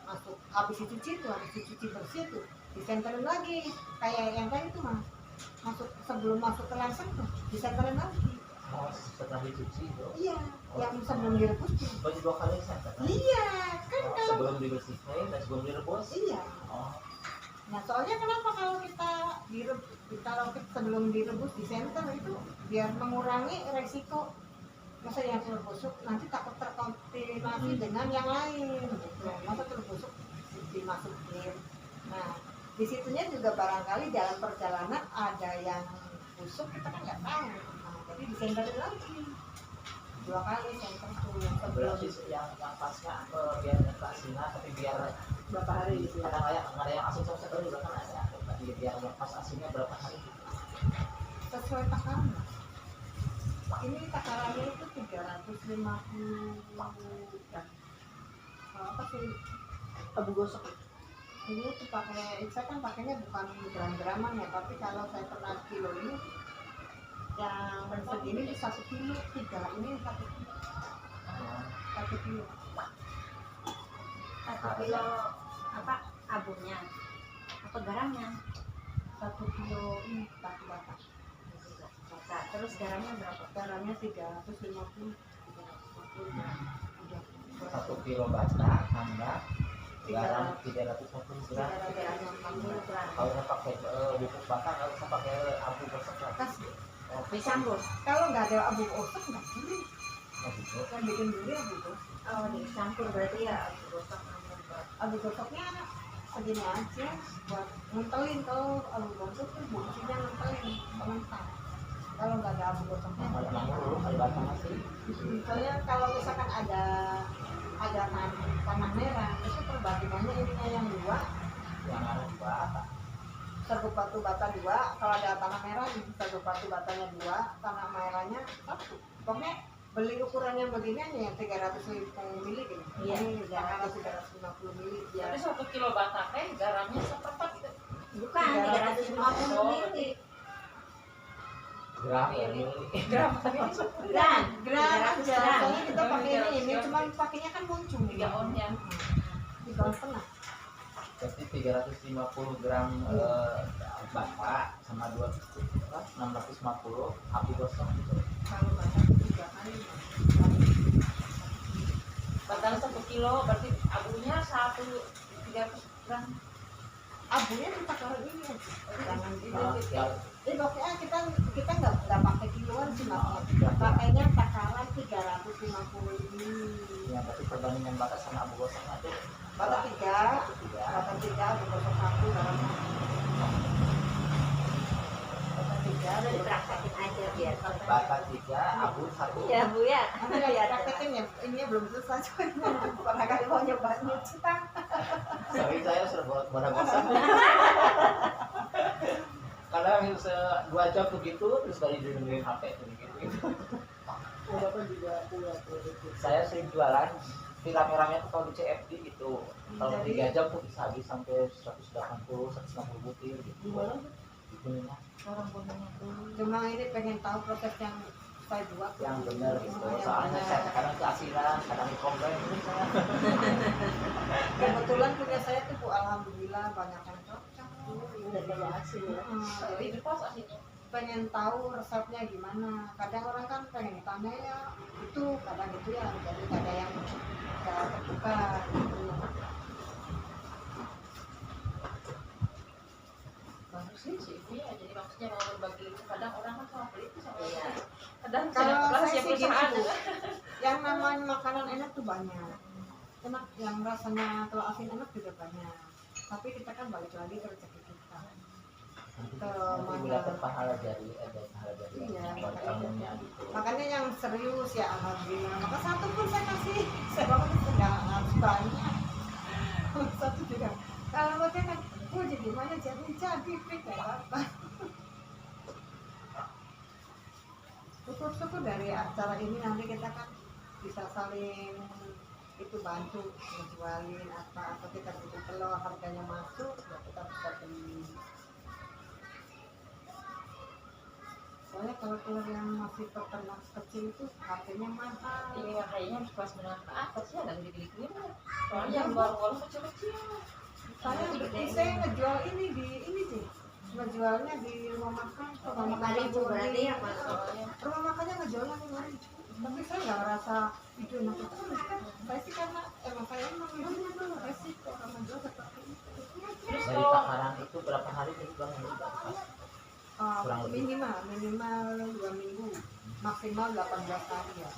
Masuk habis dicuci tuh, habis dicuci bersih tuh, disenterin lagi kayak yang tadi tuh mah sebelum masuk ke langsung tuh disenterin lagi. Oh, setelah dicuci itu. Iya, yang sebelum direbus tuh. Baju 2 kali senter. Iya, kan Oh, kalau sebelum dibersihkan dan sebelum direbus. iya. Oh, Nah, soalnya kenapa kalau kita sebelum direbus di center itu biar mengurangi resiko masa yang telur busuk nanti takut terkontaminasi dengan yang lain gitu. Masa telur busuk dimasukin. Nah, di situnya juga barangkali dalam perjalanan ada yang busuk kita kan nggak tahu. Nah, jadi disenterin lagi 2 kali center tuh yang sebelum berarti yang pasnya biar nggak asinan tapi biar berapa hari gitu ya? kadang ada yang asin sama sekali juga kan ada. Tapi biar pas asinnya berapa hari? sesuai takaran. Ini takarannya itu 350 gram. Apa sih? Abu gosok. Ini tuh pakai, saya kan pakainya bukan gram-graman ya, tapi kalau saya pernah kilo ini yang segini di 1 kilo, 3 ini 1 kilo. 1 kilo. 1 kilo apa abunya apa garamnya 1 kilo ini batu bata. bata terus garamnya berapa Garamnya 350. 1 kilo bata tambah garam 350 gram. 350 gram Kalau nggak pakai bubuk bata nggak usah pakai abu gosok lah. Oh, dicampur Kalau nggak ada abu gosok nggak gurih. oh gitu. Yang bikin gurih abu gosok. oh dicampur berarti ya gosok Abu gosoknya segini aja buat ngentelin. Kalau abu gosok tuh fungsinya ngentelin mengental. Kalau nggak ada abu gosoknya Kalau yang dulu kalau bata masih misalnya kalau misalkan ada tanah merah itu perbandingannya ininya yang 2 yang ada bata. serbuk batu bata 2. Kalau ada tanah merah serbuk batu batanya 2, tanah merahnya 1. Pokoknya beli ukurannya begini aja yang 350 mili gini. Iya. Ini jangan 350 mili Jadi ya. 1 kilo bata teh garamnya seperempat gitu. bukan 350 mili Gram ya mili. Gram tapi ini gram Gram aja. 300 gram Soalnya kita pakai ini 300 cuma pakainya kan muncung 3 on ya. 3 on setengah. Berarti 350 gram bata sama 650 abu gosok gitu. Kalau bata 3 kali. Batang 1 kilo berarti abunya 300 gram. Abunya kita taruh ini aja. Jangan Nah, gitu. ya, Jadi pokoknya kita nggak pakai kiloan sih mas. Pakainya takaran 350 ini. ya berarti perbandingan bata sama abu gosoknya itu Bata 3, bata 3, abu gosok 1, garam 1. Bata 3, udah dipraktekin aja biar bata 3 abu 1. ya bu ya nanti lihat praktekin ya, ininya belum selesai. Pernah kali mau nyobain cetak. Sorry saya sudah bodoh bosan. Kadang 2 jam begitu terus tadi dengerin HP gitu. Oh, Bapak juga punya produk. Saya sering jualan di rame-rame tuh kalau di CFD gitu. Kalau 3 jam tuh bisa habis sampai 180-160 butir gitu. Gimana? Gitu ya. orang punyanya dulu Cuma ini pengen tahu proses yang saya buat. Yang benar gitu. Yang Soalnya benar. saya kadang keasinan, kadang dikomplain gitu saya. Kebetulan punya saya tuh Bu, alhamdulillah banyak yang cocok. Udah pada hasil ya. Jadi itu pas aslinya. Pengen tahu resepnya gimana. Kadang orang kan pengen ditanya ya itu, kadang itu ya, jadi ada yang nggak terbuka gitu. Bagus sih ya. Jadi maksudnya mau berbagi ilmu. Kadang orang kan sama pelit tuh sama iya kadang Kalau kelas saya ya sih gini, perusahaan. Bu, yang namanya makanan enak tuh banyak. Enak yang rasanya kalau asin enak juga banyak. Tapi kita kan balik lagi ke rezeki kita. Nanti Mana? dapat pahala dari pahala dari Iya, buat makanya. ilmunya gitu. Makanya yang serius ya alhamdulillah. Maka 1 pun saya kasih. Saya banget nggak harus banyak. 1 juga. Kalau mereka kan, jadi mana jadi pik nggak apa-apa. Syukur-syukur dari acara ini nanti kita kan bisa saling itu bantu ngejualin apa, atau kita butuh telur harganya masuk ya kita bisa beli. Soalnya kalau telur yang masih peternak kecil itu harganya mahal. Ini makanya harus kelas menengah ke atas ya, nggak gede-gede gini. Soalnya yang baru-baru kecil-kecil. Saya ngejual ini di ini sih ngejualnya di rumah makan, rumah makan 5.000 berarti ya Mas. rumah makannya ngejualnya 5.000. Tapi saya nggak ngerasa itu enak itu. Saya sih karena emang saya emang itu resiko sama jual seperti itu. Terus Dari kalau takaran itu berapa hari tadi bang ini Mas? Kurang lebih. minimal 2 minggu, maksimal 18 hari ya.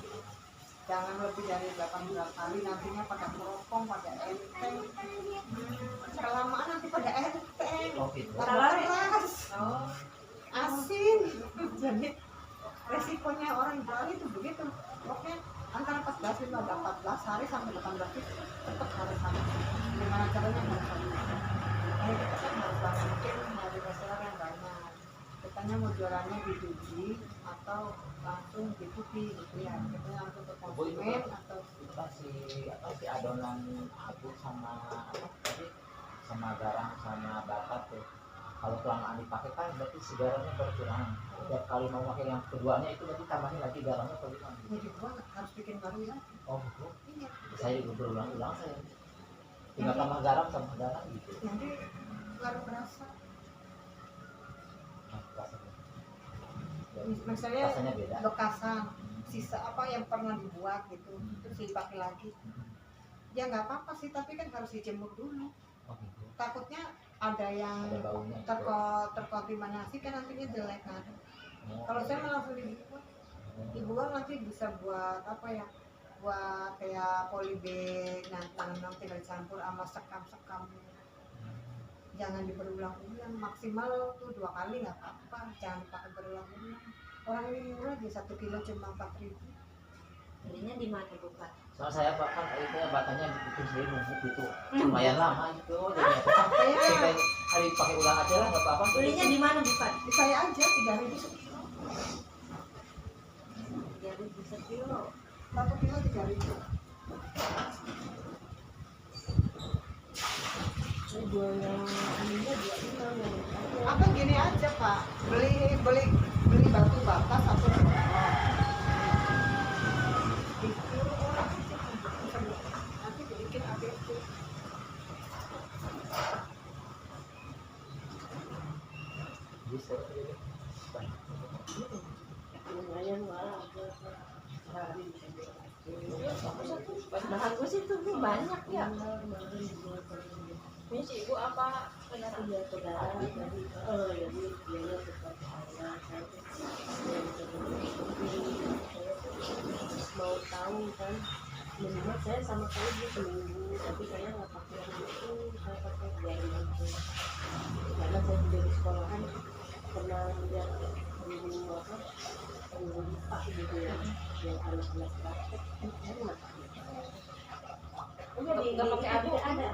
Jangan lebih dari 18 hari, nantinya pada meropong, pada enteng. Kelamaan nanti pada enteng. Oh gitu. Keras, oh, asin. Jadi resikonya orang jual itu begitu. Pokoknya antara 14 hari sampai 18 itu tetap harus sama. Gimana caranya harus sama. Nah, kita kan harus banyak mungkin dari reseller yang banyak. Kitanya mau jualannya B2B atau langsung B2B gitu ya. Kita langsung ke konsumen atau Itu kan si apa si adonan abu sama apa tadi sama garam sama bakat tuh. Kalau kelamaan dipakai kan berarti si garamnya berkurang. Setiap kali mau pakai yang keduanya itu berarti tambahin lagi garamnya atau gimana? jadi gua harus bikin baru ya. Oh gitu. Iya. Saya juga berulang-ulang saya. Tinggal tambah garam sama garam gitu. Nanti baru berasa. Nah, rasanya. Misalnya Rasanya beda. bekasan, sisa apa yang pernah dibuat gitu, terus dipakai lagi. Ya nggak apa-apa sih, tapi kan harus dijemur dulu. Oh gitu. Takutnya ada yang Ada baunya. Gitu. terkontaminasi kan nantinya jelek kan. Oh, Kalau saya oke. malah langsung dibuang nanti bisa buat apa ya? Buat kayak polybag, nanam tinggal dicampur sama sekam-sekam. Jangan diberulang-ulang, maksimal tuh 2 kali nggak apa-apa, jangan dipakai berulang-ulang. Orang ini murah di 1 kilo cuma 4.000. Belinya di mana Bu Pak? Soalnya saya bahkan itu batanya bikin sendiri numpuk gitu lumayan lama gitu jadi Saya hari pakai ulang aja lah nggak apa-apa. Belinya di mana Bu Pak? di saya aja 3.000 sekilo, 3.000 sekilo. 1 kilo 3.000. Jual yang ininya jual yang Apa gini aja Pak, beli batu bata 1 kilo. Itu orang nanti dibikin ABT. Bisa. lumayan lah. Bagus itu Bu, banyak ya. ini si ibu apa benar? Iya saudara jadi jadi dia tetap saya mau tahu kan minimal saya sama saya dia seminggu tapi saya nggak pakai yang itu saya pakai yang itu karena saya juga di sekolahan pernah lihat guru apa guru IPA gitu ya yang anak-anak praktek saya nggak pakai Iya di Nggak pakai abu? ada.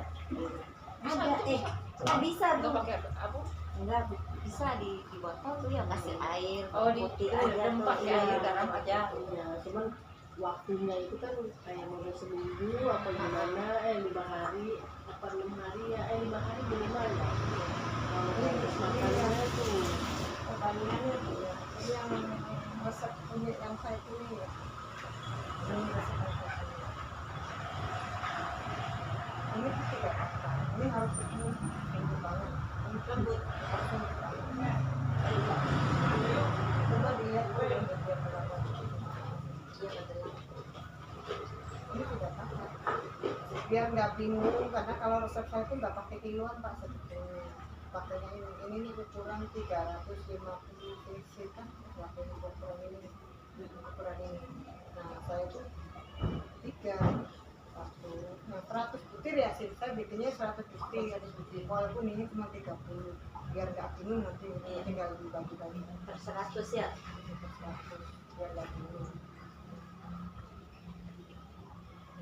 Bisa Ada tuh? nggak bisa Bu. Nggak pakai apa? Enggak Bu. Bisa di botol tuh yang kasih air, Oh di putih itu aja rem tuh. pakai Iya. air garam aja. iya cuman waktunya itu kan kayak mau seminggu apa gimana 5 hari apa 6 hari ya 5 hari minimal ya kalau terus makanannya tuh Pertanyaannya tuh ya, ini yang resep punya yang saya punya ya. Ini resep yang saya punya. Ini tuh tidak apa. Ini harus minggu banget. Ini lembut, harus minggu banget. Coba dilihat tuh yang dia berapa. Iya betul. Ini tidak apa. Biar nggak bingung, karena kalau resep saya tuh nggak pakai kiloan Pak sebetulnya. Pakainya ini nih ukuran 350 cc kan, pakai ukuran ini, ukuran ini. Nah saya tuh 100 butir ya sih, saya bikinnya 100 butir, walaupun ini cuma 30, biar nggak bingung nanti tinggal dibagi-bagi. Per 100 ya. Biar nggak bingung.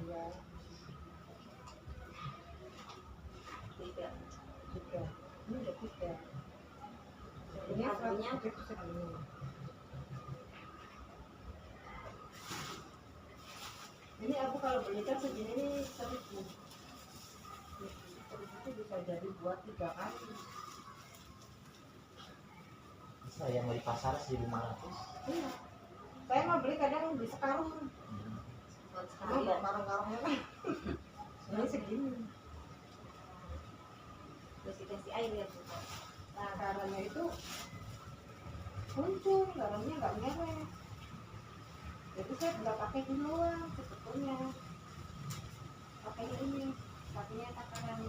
Iya, Tiga. 3. Ini udah 3. Ini 100 butir itu segini. Ini aku kalau beli kan segini nih 1.000. Itu bisa jadi buat 3 kali. Bisa yang mau di pasar 1.500. Iya. Saya mau beli kadang di sekarung. Buat Cuma sekali bawa ya. karung-karungnya kan. Ini segini. Terus dikasih air ya Bu. Nah garamnya itu muncul, garamnya nggak merah. Jadi saya nggak pakai duluan sebetulnya, pakai ini, pakainya takaran.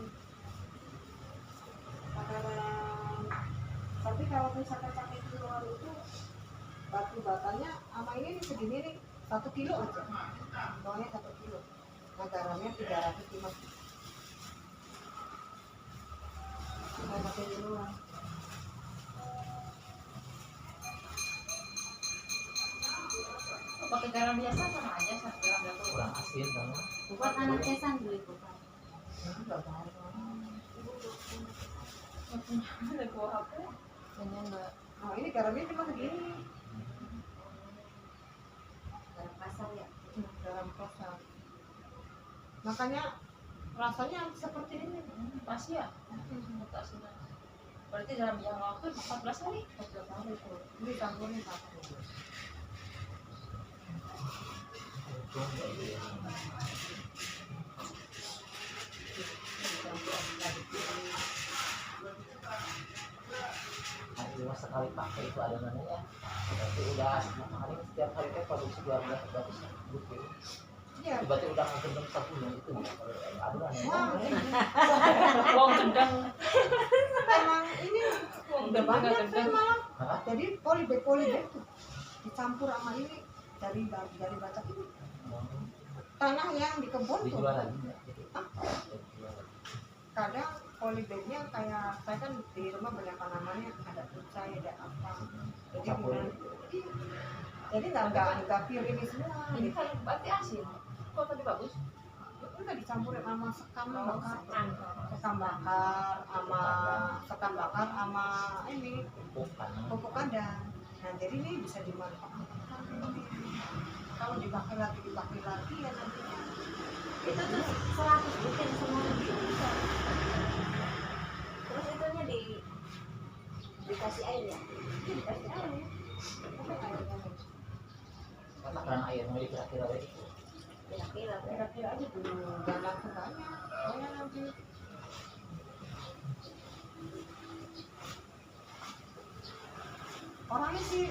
Tapi kalau misalkan pakai duluan itu batu batanya sama ini segini nih 1 kilo aja, soalnya 1 kilo. Nah garamnya 350. Saya pakai duluan. Pakai garam biasa sama aja, garam dapur. kurang asin sama. Buat anak cesan dulu bukan. Enggak tahu. Ada kuah apa? hanya nggak Nah ini garamnya cuma segini, Garam kasar ya. garam kasar. Makanya rasanya seperti ini. Pasti ya. Mutasinya. Berarti dalam yang waktu 14 hari. 14 hari itu. Ini campurin satu. Untung nggak iya. Nah, cuma sekali pakai itu adonannya ya. Berarti udah hari setiap hari teh produksi 12 berarti gitu. Iya. Berarti udah ngegendong satunya itu ya. Adonannya. Wah, Wong gendang. emang ini udah banyak tuh malah. Hah? Jadi polybag tuh dicampur sama ini dari Batak ini. Tanah yang di kebun tuh. Dijual lagi ya. Hah? Dijual lagi. Kadang polybagnya kayak saya kan di rumah banyak tanamannya, ada kucai, ada apa. Jadi Campur. iya. Jadi nggak pure ini semua. Ini kan berarti asin. Kok tadi bagus? Enggak dicampurin sama sekam Oh, bakar. sekan. Sekam bakar sama ini Pupuk kan. pupuk kandang. Nah jadi ini bisa dimanfaatkan. Kalau dipakai lagi ya nantinya. Itu tuh 100 butir semua bisa. Terus itunya dikasih air ya. Dikasih air. Pakai airnya. Takaran air mau dikira-kira itu. Kira-kira. Kira-kira aja dulu, jangan langsung banyak. Soalnya nanti orangnya sih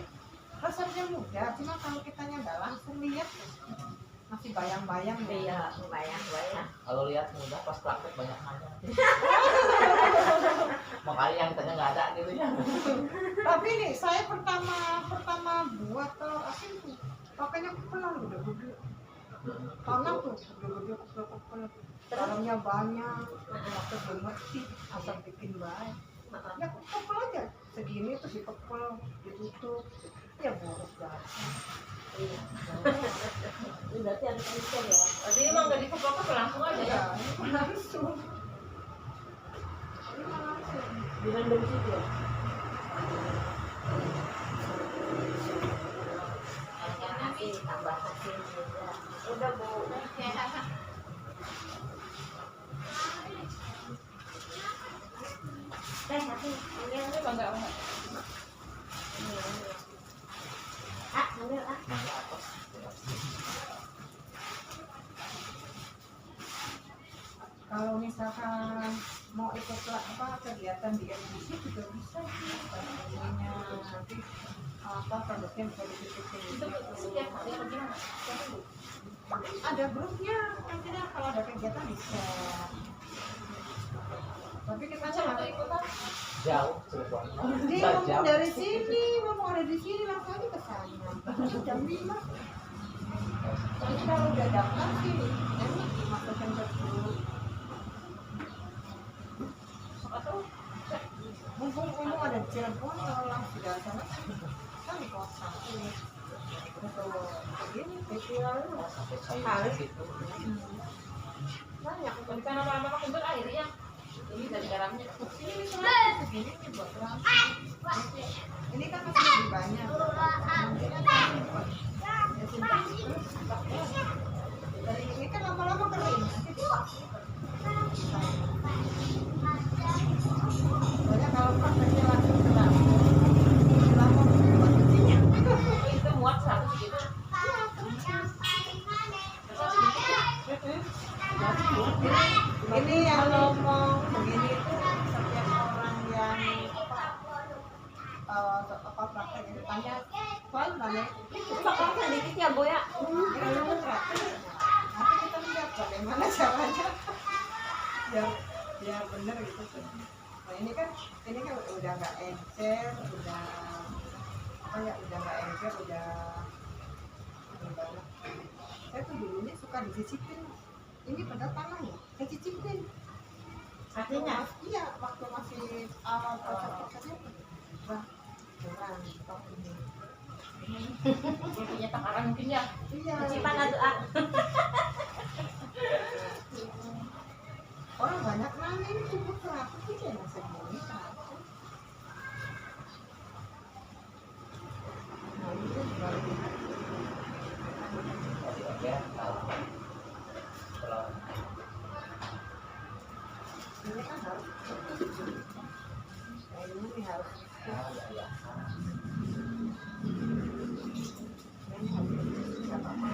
resepnya mudah, cuma kalau kitanya nggak langsung lihat masih bayang-bayang ya. Iya, bayang-bayang. Kalau lihat mudah pas praktek banyak nanya. Makanya yang tanya nggak ada gitu ya. Tapi nih saya pertama buat telur asin tuh pakainya kupel udah gede. Tanah tuh gede kupel. Garamnya banyak, waktu belum ngerti asal bikin baik. Ya kupel aja segini terus dipepel, ditutup, ya boros banget. Iya. Ini berarti ada penelitian ya. Berarti emang nggak dikepok langsung aja ya. Ya, langsung. Ini langsung. direndam situ ya. Yang nanti tambah asin juga. Udah Bu. Nanti Ini bangga banget. ambil ah. Mangga atas. Kalau misalkan mau ikut kegiatan di LBC juga bisa sih. Ininya nanti produknya bisa dititipin. Itu setiap hari apa gimana? Ada grupnya, nantinya kalau ada kegiatan bisa. Tapi kita Macam untuk ikutan. Jauh Cirebon. dia ngomong Jam. dari sini, ngomong ada di sini langsung aja ke sana. Jam 5. Nanti kalau udah daftar sih, enak dimasukin ke grup. Atau Mumpung ada di Cirebon, kalau langsung dari sana kan di kota. Untuk begini, festivalnya Sampai saya Harus. gitu. banyak. bukan nama-nama makin airnya. Ini dari garamnya. Ini misalnya segini nih buat langsung. Ini kan masih lebih banyak. Dari ini kan lama-lama kering. Nanti dipakai. Soalnya kalau prakteknya langsung ke dapur, lama buat cucinya. Itu muat 100 gitu. Ini yang ngomong begini itu setiap orang yang apa praktek itu tanya soal nanya Bakal dikit ya Bu ya. kalau praktek nanti kita lihat bagaimana caranya biar bener gitu tuh. Nah ini kan udah nggak encer, udah apa ya, udah nggak encer, udah gimana. Saya tuh dulunya suka dicicipin ini pada tanahnya, saya cicipin. Artinya Iya, waktu masih awal proses-prosesnya wah kurang stop ini. Dia punya takaran mungkin ya. Iya. cicipan atau ah. Orang banyak nanya ini kubur berapa sih ya nasi bumi berapa? Nah ini kan baru Tadi oke, tahu. Kalau ini kan harus. Nah ini harus. ya. Ini harus. Siapa mau?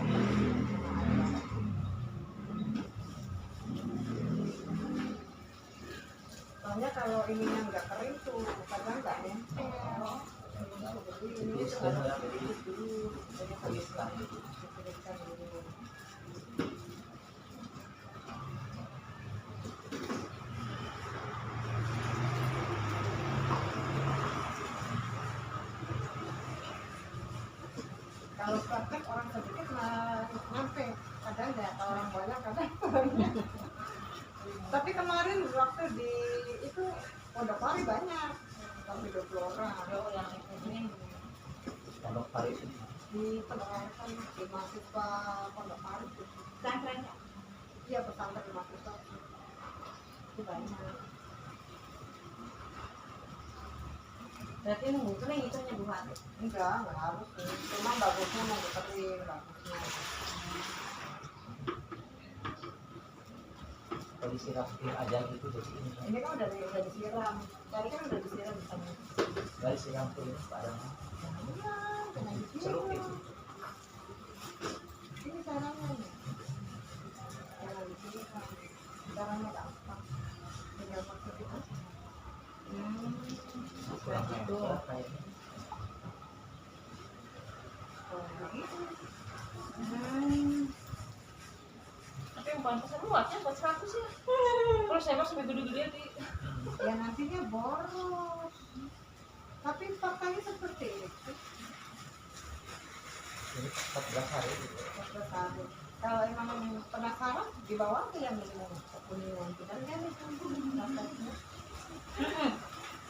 Soalnya kalau ininya nggak kering tuh kadang nggak nempel. Jadi ini tuh harus dibius dulu. Jadi Tuliskan. dituliskan dulu. Kalau praktek orang sedikit nyampe, kadang ya kalau orang banyak kadang banyak. Tapi kemarin waktu di itu Pondok Pari banyak, sampai 20 orang. Kalau yang ini Pondok Pari itu Di pesantren di mahasiswa Pondok Pari itu. Pesantren. Iya pesantren di mahasiswa itu banyak. Berarti nunggu tuh yang itu buat. Enggak harus sih. Cuma bagusnya mau dikering, bagusnya. kalau disiram aja gitu jadi ini. Ini kan udah disiram. Tadi kan udah disiram di sana. Dari siram tuh ini padang. Iya, jangan Seru disiram. itu. Ini caranya nih. Jangan disiram. Caranya gampang. Tinggal masuk itu. Kurang nempel kayaknya. Oh, begitu. tapi yang paling besar luasnya buat 100 ya. Kalau saya mah sampai gede-gede di Ya nantinya boros. Tapi faktanya seperti itu. Ini 14 hari gitu. Penasaran. Kalau emang penasaran dibawa ke yang minum kekuningan kita kan itu rasanya.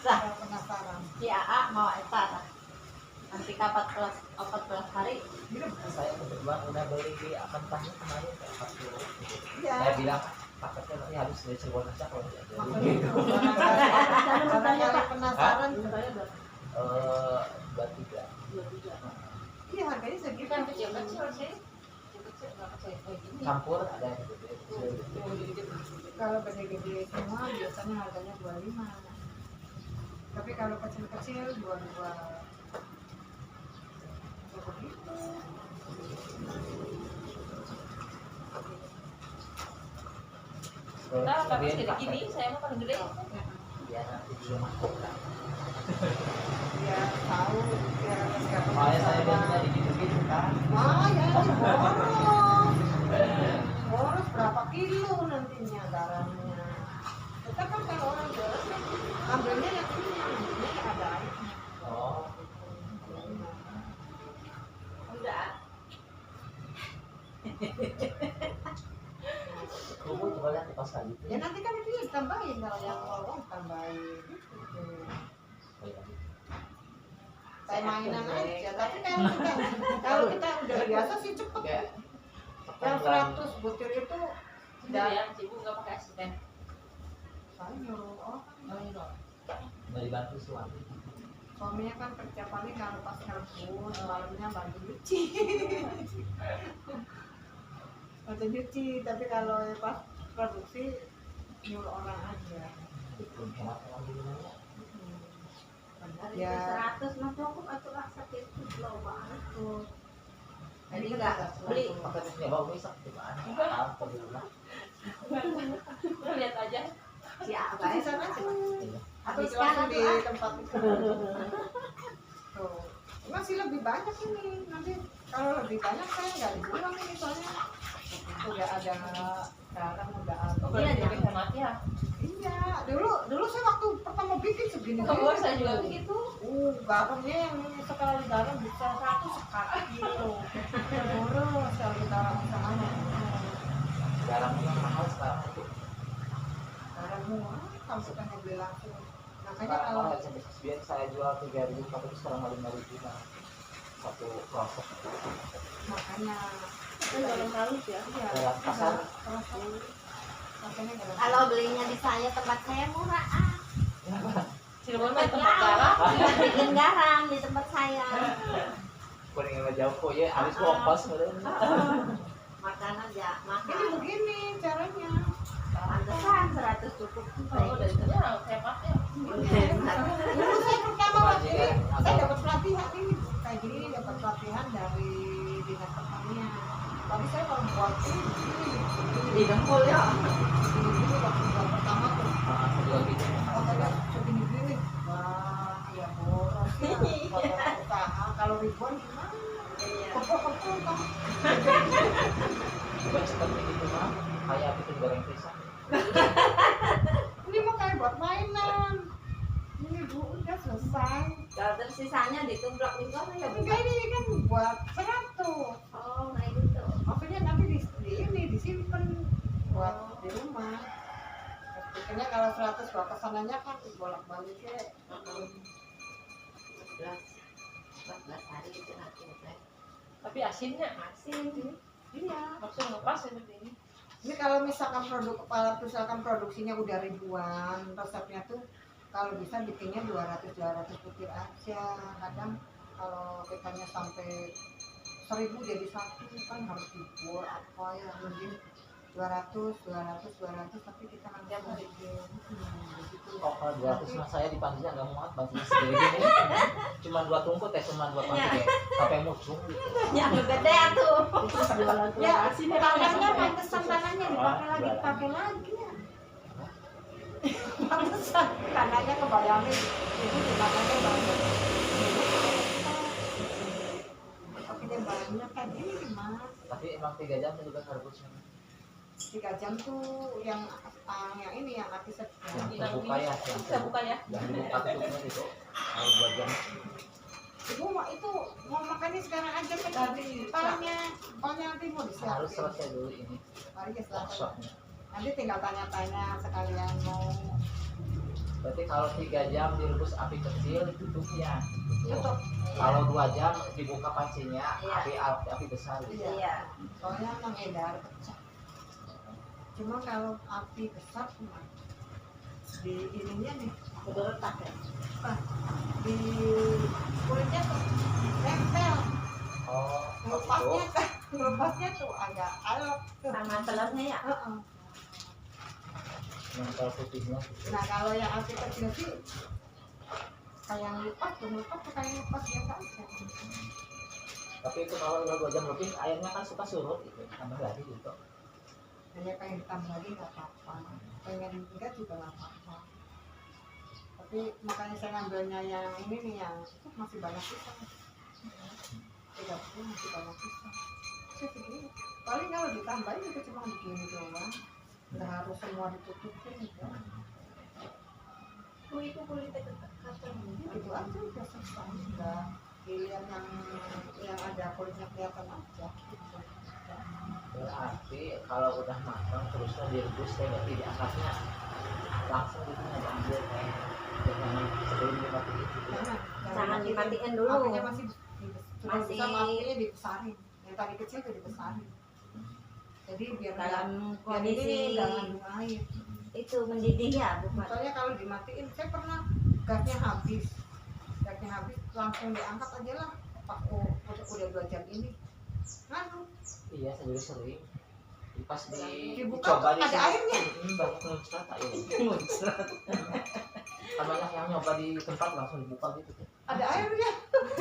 Sah. Kalau penasaran. Si AA mau eta tah. Nanti ke 14 hari. Saya kebetulan udah beli di akan tanya kemarin kayak 40. Iya. Saya bilang paketnya nanti harus dari Cirebon aja kalau tidak jadi. Makanya barangkali penasaran. Saya udah 23. 23. Iya harganya segitu. kan kecil-kecil sih. Kecil nggak kecil kayak gini. Campur ada yang gede. Oh, gede-gede. Kalau gede-gede semua biasanya harganya 25. Tapi kalau kecil-kecil 22. Begitu. Nah, tapi segede gini, saya mah paling gede. Ya nanti belum masuk kan. Biar tahu biar ada siapa. Soalnya saya biasanya gitu-gitu kan. Ya boros. Boros berapa kilo nantinya garamnya. Kita kan kalau orang boros kan ambilnya yang ini ada airnya. Oh, Enggak. kamu coba lihat di pas kali itu. Ya nanti kan itu ditambahin kalau yang mau tambahin. Kayak mainan aja. Tapi kalau kita udah biasa sih cepet. Kayak Yang 100 butir itu Udah ya, ibu nggak pakai asisten. saya nyuruh orang. nggak dibantu suami. Suaminya kan kerja paling kalau pas telepon malamnya bantu nyuci. Bantu nyuci, tapi kalau pas produksi nyuruh orang aja. Belum hemat-hemat dulu. Hari Ya. 100 mah cukup atau lah sakit low banget. Jadi Ini enggak kan beli. Paketnya nyoba bisa gimana? Apa di rumah? Udah lihat aja. Si AA di sana aja. Iya. Atau habiskan langsung atau di ah. tempat itu. tuh masih lebih banyak ini. Nanti kalau lebih banyak saya nggak dibuang ini soalnya udah ada garam, udah ada. Oh, berarti lebih hemat ya. Iya, dulu saya waktu pertama bikin segini. Oh, saya juga begitu. Garamnya yang sekali garam bisa 100 sekali gitu. Boros sekali garam usahanya. Garamnya mahal sekarang itu. Garam murah, kalau sukanya beli langsung. Makanya Sekarang kalau mahal, biar saya jual 3.000 tapi sekarang 5.000 nah. Satu proses. makanya Kan garam halus ya. iya. Garam kasar. Makanya garam. Kalau belinya di saya tempat saya murah. Cirebon mah tempat garam. Iya, bikin garam di tempat saya. Kuning sama jauh kok ya, habis ongkos Makan aja Ini mahal. begini caranya. Pantesan 100 cukup. Oh, dari itu ya hematnya. Dulu saya pertama waktu ini, saya dapat pelatihan ini kayak gini nih, dapat pelatihan dari dinas pertanian. Tapi saya kalau buat ini Di dengkul ya. ini waktu bulan pertama tuh, Jual gitu. oh saya segini-gini, wah ya boros ya, kalau usaha kalau ribuan gimana? Iya. Kepok-kepok kan? Bukan seperti itu mah, kayak bikin goreng pisang. Ini mah kayak buat mainan. Ini bu udah selesai. Kalau tersisanya ditumplak di sana ya bukan. Enggak ini kan buat 100. Oh, kayak gitu. Maksudnya nanti di ini disimpan buat di rumah. Biasanya kalau 100 bawa kesananya kan bolak-balik ya. 14 hari itu nanti udah Tapi asinnya asin. Iya. langsung ngepas seperti ini. Ini kalau misalkan produksinya udah ribuan, resepnya tuh kalau bisa bikinnya 200 butir aja. Kadang kalau kitanya sampai 1000 jadi satu kan harus dibuat apa ya, mungkin 200 tapi kita langsung bikin gitu. Oh, kalau 200 mah saya di pantinya nggak muat, pantinya segede gini. Cuma 2 tungku teh, cuma 2 panti kayak sampai mucung gitu. Yang gede tuh. Terus jualan Ya, asin tangannya pantesan tangannya dipakai lagi ya. Pantesan tangannya kebayangin itu di tangannya banyak. Pakainya banyak kayak gini mas. Tapi emang 3 jam juga ngerebusnya. 3 jam tuh yang ini yang api Yang sedang. terbuka ya, yang Bisa buka ya. yang dibuka tutupnya gitu. Kalau 2 jam. Ibu itu mau makannya sekarang aja kan Tadi, Palnya nanti mau Harus disiapin. selesai dulu ini Mari ya selesai. workshopnya. Nanti tinggal tanya-tanya sekalian mau Berarti kalau 3 jam direbus api kecil tutupnya. Gitu. tutup. Kalau 2 jam dibuka pancinya, Iya. api besar gitu. Iya. Soalnya mengedar pecah. Cuma kalau api besar cuma di ininya nih Berletak ya. di kulitnya tuh nempel. Oh, Lepasnya kan lepasnya tuh agak alot. Sama telurnya ya. Heeh. nempel putihnya. Gitu. Nah kalau yang api kecil sih kayak yang lepas tuh kayak lepas biasa aja. Tapi itu kalau udah 2 jam lebih, airnya kan suka surut gitu, tambah lagi gitu. Hanya pengen ditambah lagi nggak apa-apa, pengen enggak juga nggak apa-apa. Tapi makanya saya ngambilnya yang ini nih yang masih banyak pisang. 30 masih banyak pisang. Saya segini paling kalau ditambahin itu cuma begini doang, nggak harus semua ditutupin gitu. Itu kulitnya kacang. Gitu aja udah selesai. Nggak pilihan yang ada kulitnya kelihatan aja. Gitu. Berarti kalau udah matang terusnya direbus, berarti diangkatnya langsung gitu nggak diambil kayak jangan sebelum dimatiin gitu. Jangan dimatiin dulu. Apinya masih Masih- bisa apinya dibesarin. Yang tadi kecil tuh dibesarin. Jadi biar Dalam biar kondisi ini dalam air. itu mendidih ya, bukan. Soalnya kalau dimatiin, saya pernah gasnya habis langsung diangkat aja lah. Pas udah 2 jam ini. Nganu. Iya, saya juga sering. Pas Dibuka dicoba di ada airnya. banyak muncrat aja. Muncrat. Kan banyak yang nyoba di tempat langsung dibuka gitu. Ada airnya.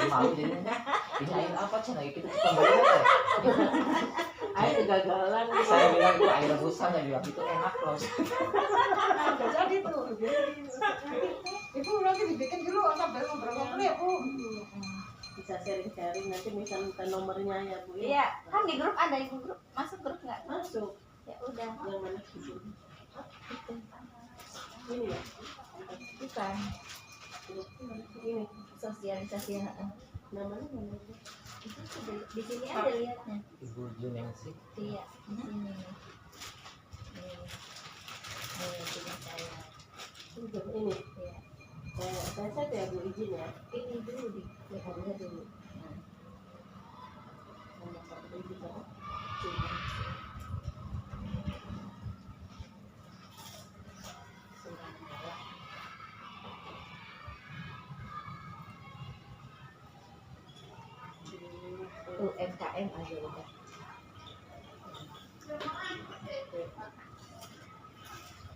Malu jadinya. Ini air apa cina gitu kita beli aja. Air kegagalan. Saya bilang itu air rebusan, ya bilang itu enak loh. Udah jadi tuh. Ibu nanti dibikin dulu sampai beberapa menit Bu. Bisa sharing-sharing, nanti minta nomornya ya Bu. Iya, kan di grup ada ibu grup. Masuk grup nggak? Masuk. Ya udah. Yang mana gitu? Itu. Ini ya. Bukan Ini sosialisasi yang namanya mana? itu di sini ada lihatnya. Ibu Junengsi. Iya, di sini nih. Nih, punya saya. Udah ini. Iya. Saya chat ya Bu, izin ya. Ini dulu di lihatnya dulu. Nah, Nomor satu bisa. sini. Surabaya. UMKM aja udah.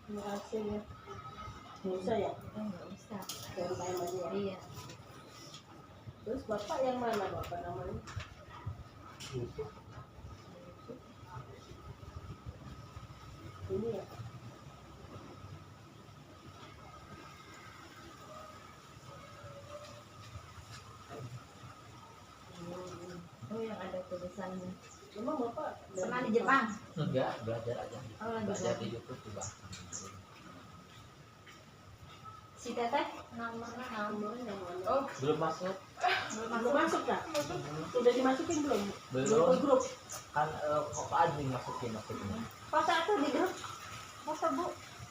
Terima kasih ya. Nggak usah ya? Nggak usah. Yang lain aja ya. Iya. Terus Bapak yang mana Bapak namanya? Ini ya. Oh yang ada tulisannya. Emang Bapak Pernah di Jepang? Enggak, belajar aja. Oh lagi Belajar belajar. di YouTube juga. Si Teteh Nomornya Nomornya yang mana? Oh, Belum masuk. Belum masuk Kak? Sudah dimasukin belum? Belum. Ke grup. Kan kok admin masukin maksudnya. foto tuh di grup. Foto Bu.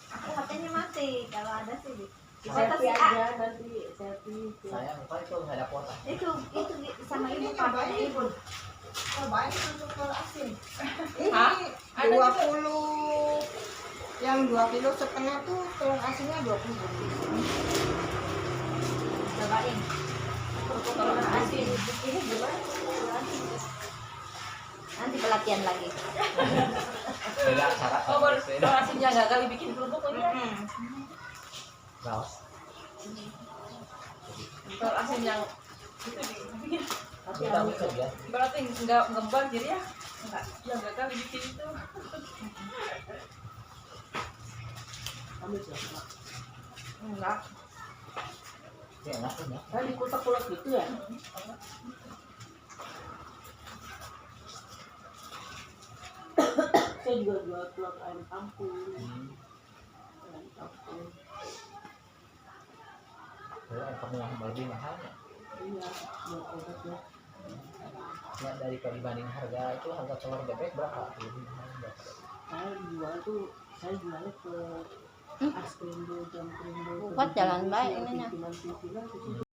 Aku HP-nya mati. Kalau ada sih di. Foto Selfie si A. aja nanti selfie. Saya lupa itu nggak ada kuota. Itu sama ibu pakai ibu. Oh banyak untuk telur asin. Hah? Ini Ada 20 yang 2,5 kilo tuh telur asinnya 20. Cobain. telur asin. Ini gimana? Nanti pelatihan lagi. Beda cara. Oh, telur asinnya gagal dibikin kerupuk ini ya. Raos. Telur asin yang itu dibikin. Tapi Kita harus bisa ya. Berarti nggak ngembang jadi ya. Enggak, yang gagal dibikin itu. habis ya Pak. Enggak. Ya enak kan ya. Kan dikutak-kutak gitu ya. Saya juga jual telur ayam kampung. Ayam kampung. Ya, kamu yang lebih mahal ya. Iya, buat obat ya. Ya daripada dibanding harga itu harga telur bebek berapa? Lebih mahal berapa? Saya jualnya ke Askrindo, Jam Krindo. Buat jalan baik ininya. Pimpinan-pimpinan